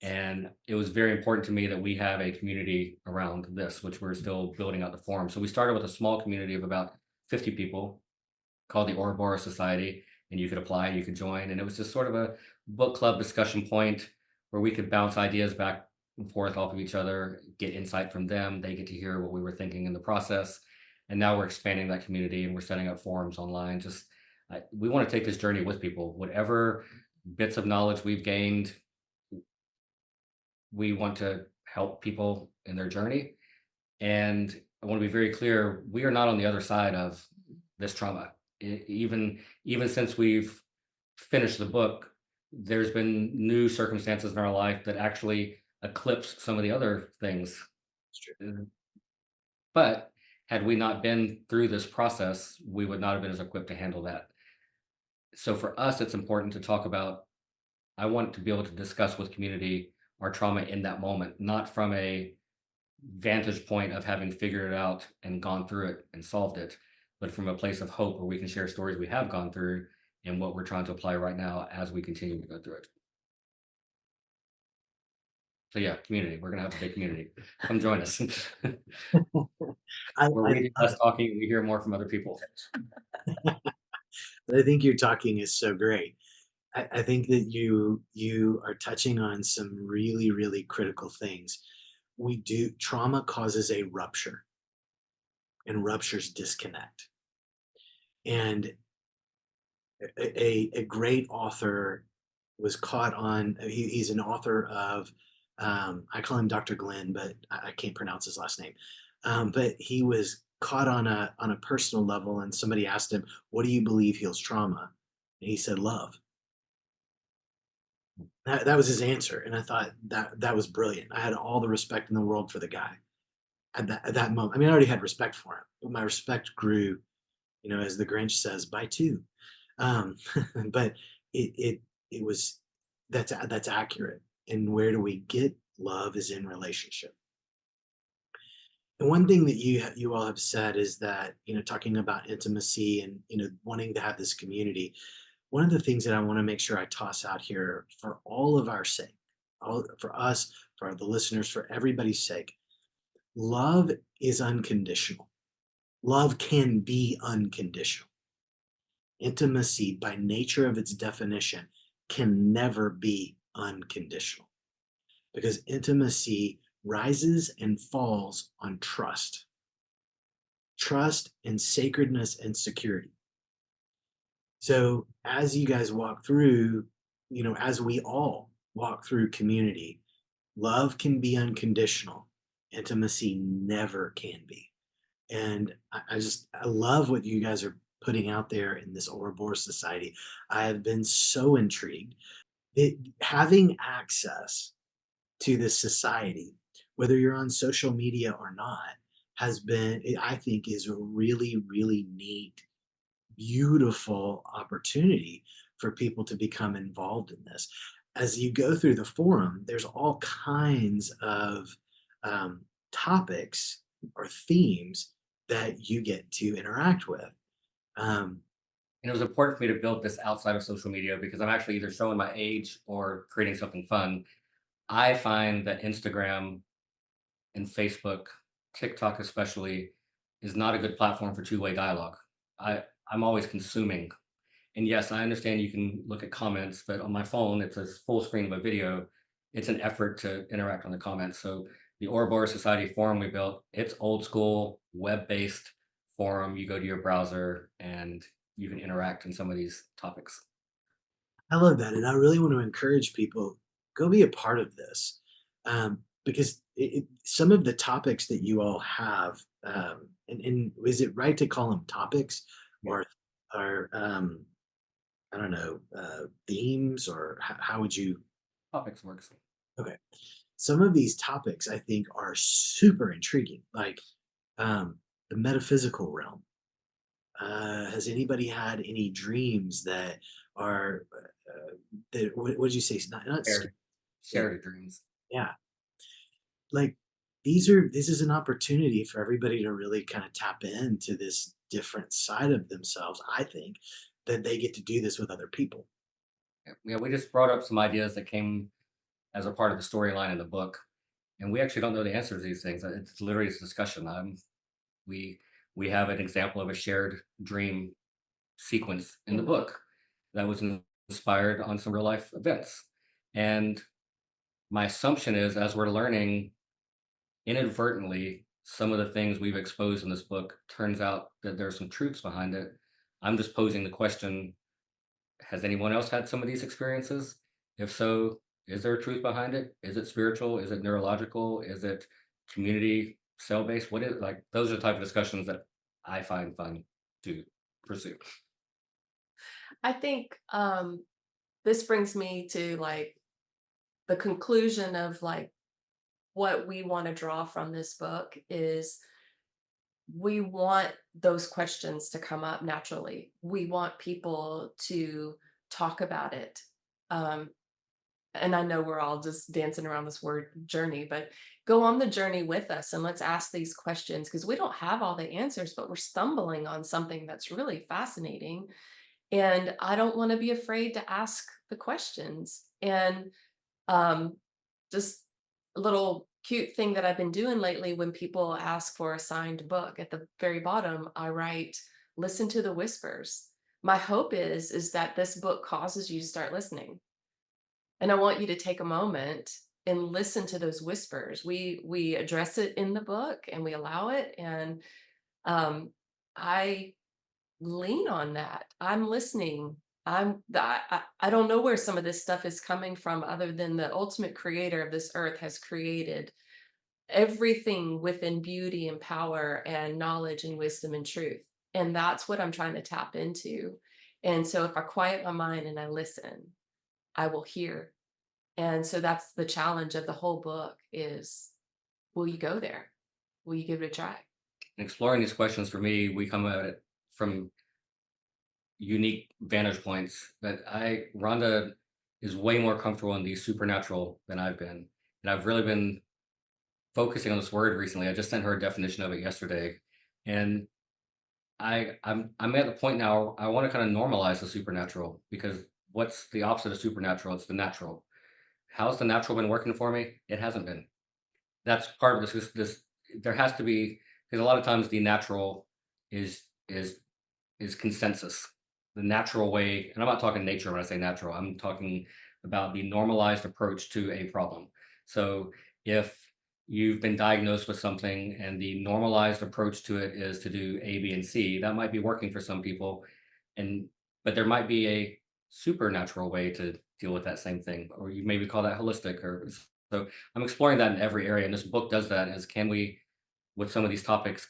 And it was very important to me that we have a community around this, which we're still building out the forum. So we started with a small community of about 50 people called the Ouroboros Society, and you could apply and you could join. And it was just sort of a book club discussion point where we could bounce ideas back and forth off of each other, get insight from them. They get to hear what we were thinking in the process. And now we're expanding that community and we're setting up forums online. Just we want to take this journey with people. Whatever bits of knowledge we've gained, we want to help people in their journey. And I want to be very clear, we are not on the other side of this trauma. Even since we've finished the book, there's been new circumstances in our life that actually eclipse some of the other things. It's true. But had we not been through this process, we would not have been as equipped to handle that. So for us, it's important to talk about. I want to be able to discuss with community our trauma in that moment, not from a vantage point of having figured it out and gone through it and solved it, but from a place of hope where we can share stories we have gone through and what we're trying to apply right now as we continue to go through it. So yeah, community. We're gonna have a big community. Come join us. I We're reading love less talking. We hear more from other people. it. I think you're talking is so great. I think that you are touching on some really, really critical things. We do trauma causes a rupture, and ruptures disconnect. And a great author was caught on. He's an author of. I call him Dr. Glenn, but I can't pronounce his last name. But he was caught on a personal level, and somebody asked him, "What do you believe heals trauma?" And he said, "Love." That was his answer, and I thought that was brilliant. I had all the respect in the world for the guy at that moment. I mean, I already had respect for him, but my respect grew, as the Grinch says, by two. Um, but it it was that's accurate. And where do we get love is in relationship. And one thing that you all have said is that, talking about intimacy and, wanting to have this community. One of the things that I want to make sure I toss out here for all of our sake, all for us, for the listeners, for everybody's sake, love is unconditional. Love can be unconditional. Intimacy, by nature of its definition, can never be unconditional because intimacy rises and falls on trust and sacredness and security. So as you guys walk through, as we all walk through community, love can be unconditional. Intimacy never can be. And I love what you guys are putting out there in this Ouroboros Society. I have been so intrigued that having access to this society, whether you're on social media or not, I think, is a really, really neat, beautiful opportunity for people to become involved in this. As you go through the forum, there's all kinds of um, topics or themes that you get to interact with. Um, And it was important for me to build this outside of social media because I'm actually either showing my age or creating something fun. I find that Instagram and Facebook, TikTok especially, is not a good platform for two-way dialogue. I'm always consuming. And yes, I understand you can look at comments, but on my phone, it's a full screen of a video. It's an effort to interact on the comments. So the Ouroboros Society forum we built, it's old school, web-based forum. You go to your browser and you can interact in some of these topics. I love that, and I really want to encourage people, go be a part of this, because some of the topics that you all have, and is it right to call them topics Yeah. or I don't know, themes, or how would you? Topics works. Okay, some of these topics I think are super intriguing, like the metaphysical realm. Has anybody had any dreams that are that what did you say? It's not scary. Shared, shared dreams. Yeah, like this is an opportunity for everybody to really kind of tap into this different side of themselves. I think that they get to do this with other people. Yeah, we just brought up some ideas that came as a part of the storyline in the book, and we actually don't know the answers to these things. It's literally a discussion. We we have an example of a shared dream sequence in the book that was inspired on some real life events. And my assumption is, as we're learning inadvertently, some of the things we've exposed in this book turns out that there's some truths behind it. I'm just posing the question: has anyone else had some of these experiences? If so, is there a truth behind it? Is it spiritual? Is it neurological? Is it community cell based? What is, like, those are the type of discussions that I find fun to pursue. I think this brings me to like the conclusion of like what we want to draw from this book is we want those questions to come up naturally. We want people to talk about it. Um, and I know we're all just dancing around this word journey, but go on the journey with us and let's ask these questions because we don't have all the answers, but we're stumbling on something that's really fascinating. And I don't want to be afraid to ask the questions. And um, just a little cute thing that I've been doing lately when people ask for a signed book, at the very bottom, I write, listen to the whispers. My hope is that this book causes you to start listening. And I want you to take a moment and listen to those whispers. We address it in the book and we allow it. And um, I lean on that. I'm listening. I don't know where some of this stuff is coming from other than the ultimate creator of this earth has created everything within beauty and power and knowledge and wisdom and truth. And that's what I'm trying to tap into. And so if I quiet my mind and I listen, I will hear. And so that's the challenge of the whole book is, will you go there? Will you give it a try? Exploring these questions for me, we come at it from unique vantage points that Rhonda is way more comfortable in the supernatural than I've been. And I've really been focusing on this word recently. I just sent her a definition of it yesterday, and I'm at the point now I want to kind of normalize the supernatural, because what's the opposite of supernatural? It's the natural. How's the natural been working for me? It hasn't been. That's part of this there has to be, because a lot of times the natural is is is consensus. The natural way, and I'm not talking nature when I say natural, I'm talking about the normalized approach to a problem. So if you've been diagnosed with something and the normalized approach to it is to do A, B, and C, that might be working for some people. And but there might be a supernatural way to deal with that same thing, or you maybe call that holistic, or so I'm exploring that in every area. And this book does that, is can we, with some of these topics,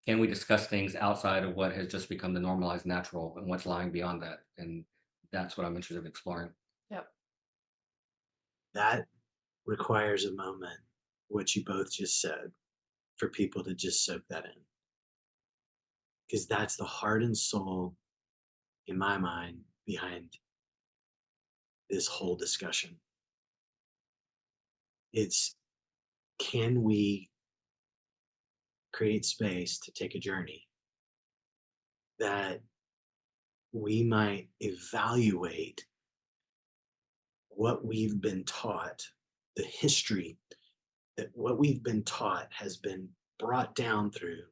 can we discuss things outside of what has just become the normalized natural and what's lying beyond that? And that's what I'm interested in exploring. Yep. That requires a moment, what you both just said, for people to just soak that in. Because that's the heart and soul, in my mind, behind this whole discussion. It's, can we create space to take a journey that we might evaluate what we've been taught, the history that what we've been taught has been brought down through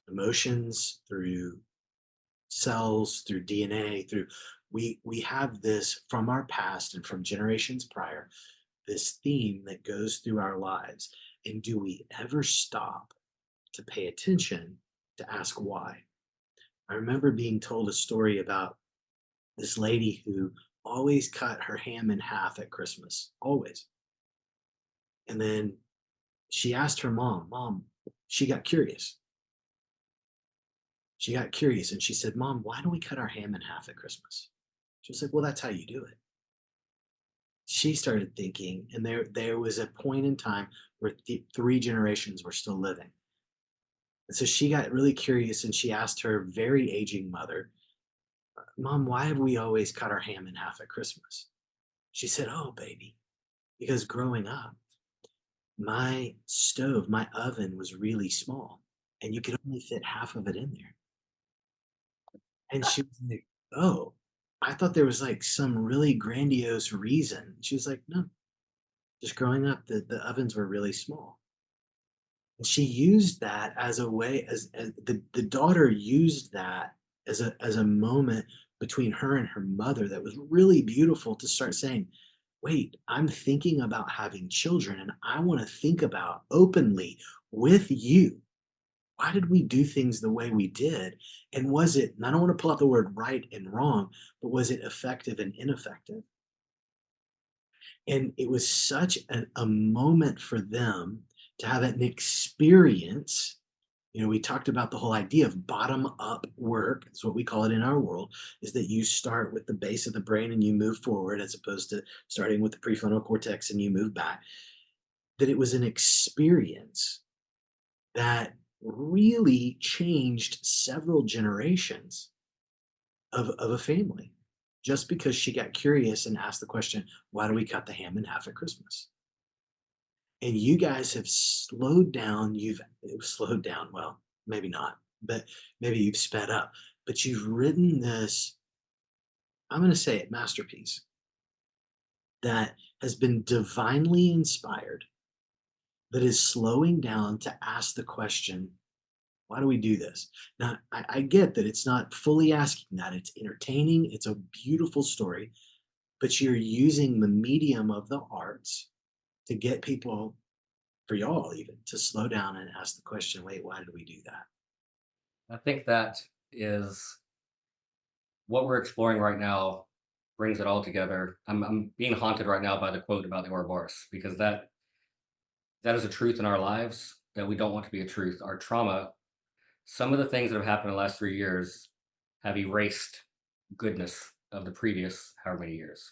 emotions, through cells, through DNA, through, we have this from our past and from generations prior, this theme that goes through our lives. And do we ever stop to pay attention, to ask why? I remember being told a story about this lady who always cut her ham in half at Christmas, always. And then she asked her mom, she got curious. She got curious and she said, "Mom, why do we cut our ham in half at Christmas?" She was like, "Well, that's how you do it." She started thinking, and there was a point in time where three generations were still living. And so she got really curious and she asked her very aging mother, "Mom, why have we always cut our ham in half at Christmas?" She said, "Oh, baby, because growing up, my stove, my oven was really small, and you could only fit half of it in there." And she was like, "Oh, I thought there was like some really grandiose reason." She was like, "No, just growing up, the ovens were really small." And she used that as a way, as the daughter used that as a moment between her and her mother that was really beautiful, to start saying, "Wait, I'm thinking about having children and I want to think about openly with you, why did we do things the way we did? And was it," and I don't want to pull out the word right and wrong, but was it effective and ineffective? And it was such a moment for them to have an experience. You know, we talked about the whole idea of bottom up work. It's what we call it in our world, is that you start with the base of the brain and you move forward, as opposed to starting with the prefrontal cortex and you move back. That it was an experience that really changed several generations of a family, just because she got curious and asked the question, "Why do we cut the ham in half at Christmas?" And you guys have slowed down. You've slowed down, well, maybe not, but maybe you've sped up. But you've written this, I'm going to say it, masterpiece that has been divinely inspired, that is slowing down to ask the question, why do we do this? Now, I get that it's not fully asking that. It's entertaining. It's a beautiful story, but you're using the medium of the arts to get people, for y'all even, to slow down and ask the question, wait, why did we do that? I think that is what we're exploring right now, brings it all together. I'm being haunted right now by the quote about the Ouroboros, because that is a truth in our lives that we don't want to be a truth. Our trauma, some of the things that have happened in the last 3 years have erased goodness of the previous however many years.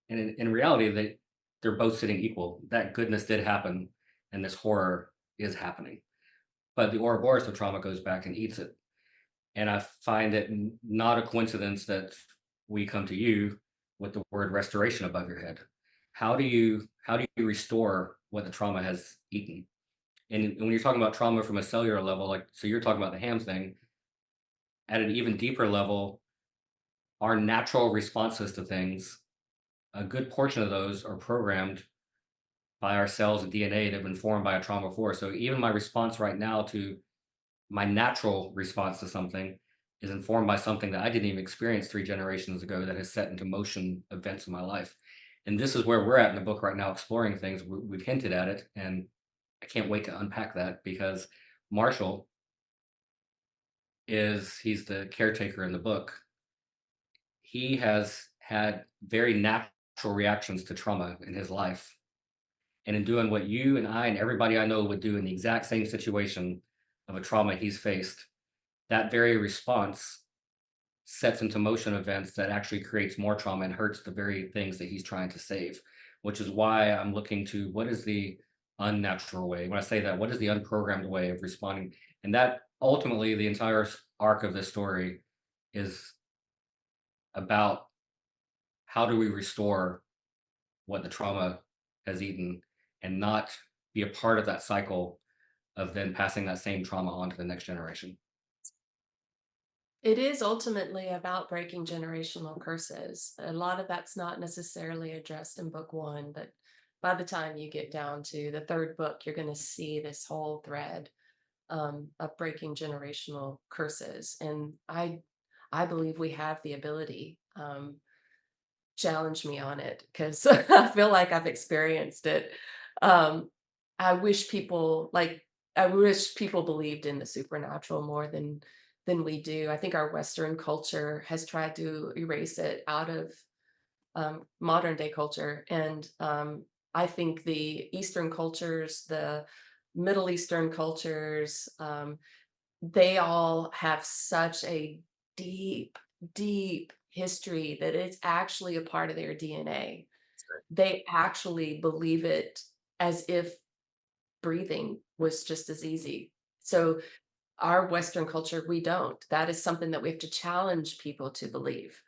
And in reality, they're both sitting equal. That goodness did happen, and this horror is happening. But the Ouroboros of trauma goes back and eats it. And I find it not a coincidence that we come to you with the word restoration above your head. How do you restore what the trauma has eaten. And when you're talking about trauma from a cellular level, like, so you're talking about the ham thing, at an even deeper level, our natural responses to things, a good portion of those are programmed by our cells and DNA that have been formed by a trauma before. So even my response right now to my natural response to something is informed by something that I didn't even experience 3 generations ago that has set into motion events in my life. And this is where we're at in the book right now, exploring things. We've hinted at it, and I can't wait to unpack that because Marshall he's the caretaker in the book. He has had very natural reactions to trauma in his life. And in doing what you and I and everybody I know would do in the exact same situation of a trauma he's faced, that very response sets into motion events that actually creates more trauma and hurts the very things that he's trying to save, which is why I'm looking to what is the unnatural way. When I say that, what is the unprogrammed way of responding? And that ultimately, the entire arc of this story is about how do we restore what the trauma has eaten and not be a part of that cycle of then passing that same trauma on to the next generation. It is ultimately about breaking generational curses. A lot of that's not necessarily addressed in book one, but by the time you get down to the third book, you're going to see this whole thread of breaking generational curses. And I believe we have the ability. Challenge me on it because I feel like I've experienced it. Um, I wish people I wish people believed in the supernatural more than we do. I think our Western culture has tried to erase it out of modern day culture, and I think the Eastern cultures, the Middle Eastern cultures, they all have such a deep, deep history that it's actually a part of their DNA. They actually believe it as if breathing was just as easy. So our Western culture, we don't. That is something that we have to challenge people to believe,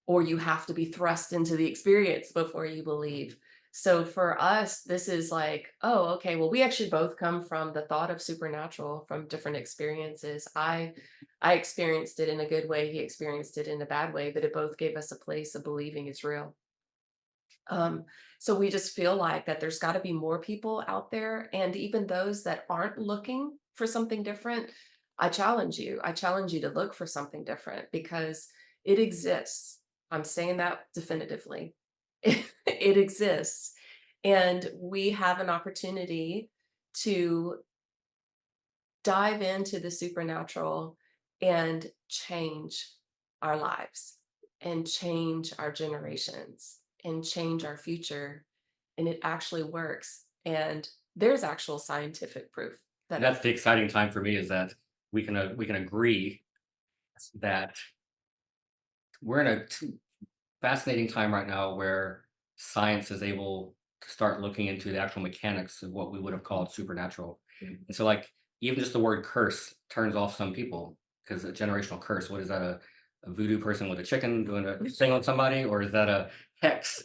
or you have to be thrust into the experience before you believe. So for us, this is like, oh, okay, well, we actually both come from the thought of supernatural from different experiences. I experienced it in a good way, he experienced it in a bad way, but it both gave us a place of believing it's real. Um, so we just feel like that there's got to be more people out there, and even those that aren't looking for something different, I challenge you. I challenge you to look for something different because it exists. I'm saying that definitively. It exists, and we have an opportunity to dive into the supernatural and change our lives and change our generations and change our future. And it actually works. And there's actual scientific proof that That's the exciting time for me is that we can agree that we're in a fascinating time right now where science is able to start looking into the actual mechanics of what we would have called supernatural. Mhm. And so, like, even just the word curse turns off some people because a generational curse, what is that? A voodoo person with a chicken doing a thing on somebody, or is that a hex?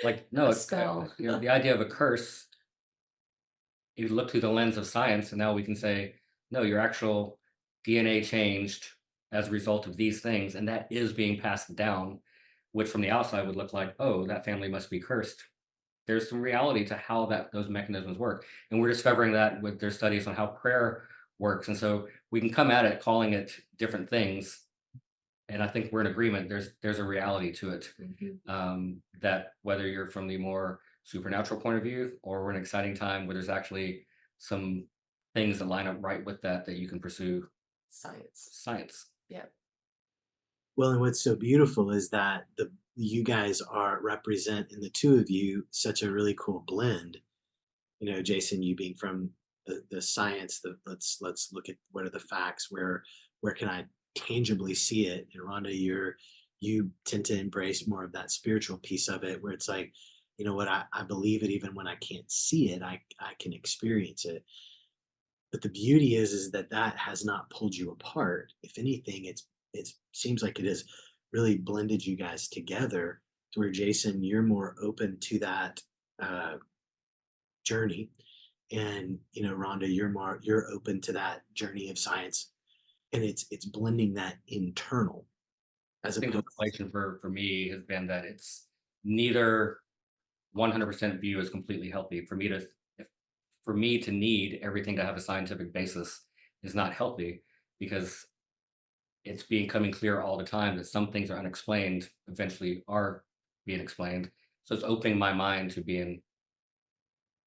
Like, no, a spell. the idea of a curse, you look through the lens of science, and now we can say, no, your actual DNA changed as a result of these things, and that is being passed down, which from the outside would look like, oh, that family must be cursed. There's some reality to how those mechanisms work, and we're discovering that with their studies on how prayer works, and so we can come at it calling it different things, and I think we're in agreement. There's a reality to it, Mhm. that whether you're from the more supernatural point of view or we're in an exciting time where there's actually some things that line up right with that you can pursue Science. science. Yeah. Well, and what's so beautiful is that you guys are represent in the two of you such a really cool blend. Jason, you being from the science, the let's look at what are the facts, where can I tangibly see it? And Rhonda, you tend to embrace more of that spiritual piece of it, where it's like, you know what, I believe it even when I can't see it, I can experience it. But the beauty is that that has not pulled you apart. If anything, it seems like it has really blended you guys together to where Jason, you're more open to that uh, journey. And Rhonda, you're open to that journey of science, and it's blending that internal as I think the opposed. revelation for me has been that it's neither 100% view is completely healthy. For me to need everything to have a scientific basis is not healthy, because it's becoming clear all the time that some things are unexplained eventually are being explained. So it's opening my mind to being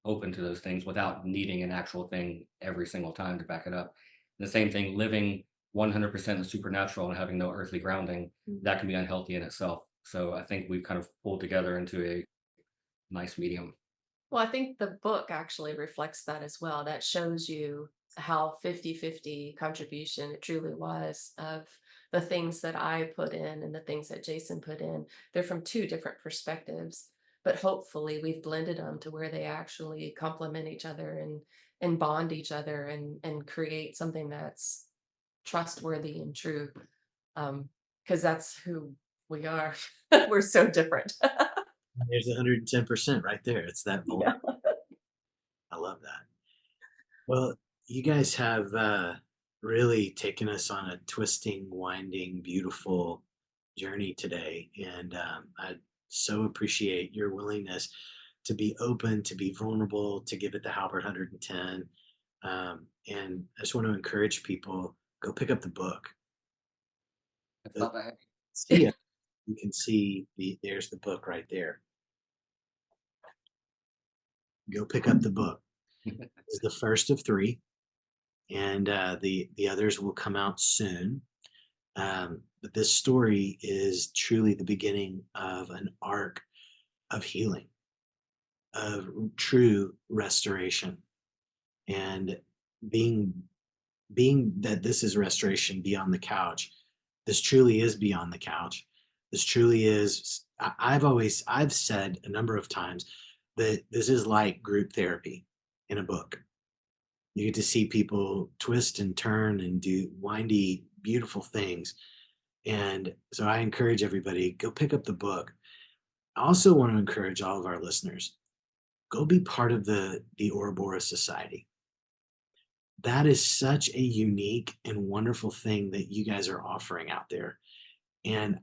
open to those things without needing an actual thing every single time to back it up. And the same thing, living 100% the supernatural and having no earthly grounding, that can be unhealthy in itself. So I think we've kind of pulled together into a nice medium. Well, I think the book actually reflects that as well. That shows you how 50-50 contribution it truly was of the things that I put in and the things that Jason put in. They're from two different perspectives, but hopefully we've blended them to where they actually complement each other and bond each other and create something that's trustworthy and true. Because that's who we are. We're so different. There's 110% right there. It's that Yeah. vulnerable. I love that. Well, you guys have really taken us on a twisting, winding, beautiful journey today. And I so appreciate your willingness to be open, to be vulnerable, to give it the Halbert 110. And I just want to encourage people, go pick up the book. It's not that heavy. See it. You can see there's the book right there. Go pick up the book. It's the first of 3, and the others will come out soon. But this story is truly the beginning of an arc of healing, of true restoration, and being that this is restoration beyond the couch. This truly is beyond the couch. This truly is. I've said a number of times that this is like group therapy in a book. You get to see people twist and turn and do windy, beautiful things. And so I encourage everybody, go pick up the book. I also want to encourage all of our listeners, go be part of the Ouroboros Society. That is such a unique and wonderful thing that you guys are offering out there. And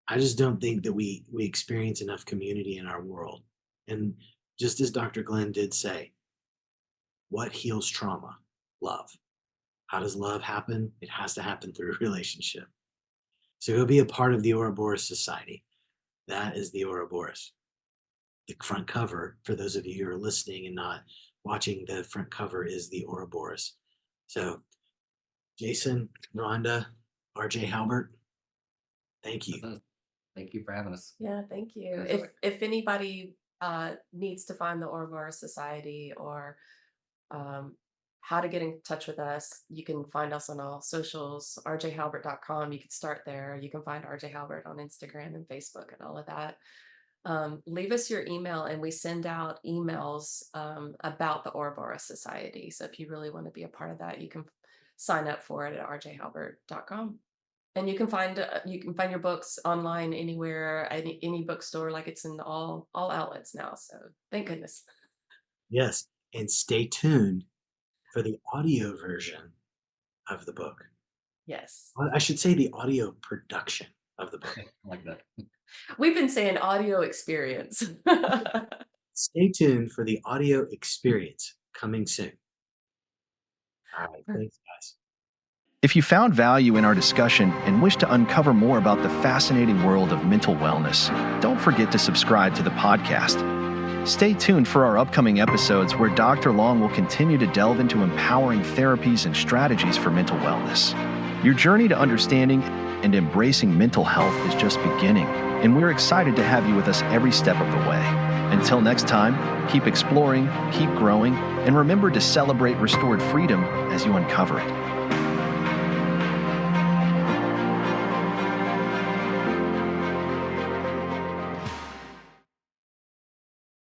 I just don't think that we experience enough community in our world. And just as Dr. Glenn did say, what heals trauma? Love. How does love happen? It has to happen through a relationship. So go be a part of the Ouroboros Society. That is the Ouroboros. The front cover, for those of you who are listening and not watching, the front cover is the Ouroboros. So Jason, Rhonda, RJ Halbert, thank you. Thank you for having us. Yeah, thank you. Enjoy. If anybody needs to find the Ouroboros Society or how to get in touch with us, you can find us on all socials, rjhalbert.com. You can start there. You can find RJ Halbert on Instagram and Facebook and all of that. Leave us your email and we send out emails about the Ouroboros Society. So if you really want to be a part of that, you can sign up for it at rjhalbert.com. And you can find your books online anywhere, any bookstore, like it's in all outlets now. So thank goodness. Yes, and stay tuned for the audio version of the book. Yes. Well, I should say the audio production of the book. I like that. We've been saying audio experience. Stay tuned for the audio experience coming soon. All right, thanks, guys. If you found value in our discussion and wish to uncover more about the fascinating world of mental wellness, don't forget to subscribe to the podcast. Stay tuned for our upcoming episodes where Dr. Long will continue to delve into empowering therapies and strategies for mental wellness. Your journey to understanding and embracing mental health is just beginning, and we're excited to have you with us every step of the way. Until next time, keep exploring, keep growing, and remember to celebrate restored freedom as you uncover it.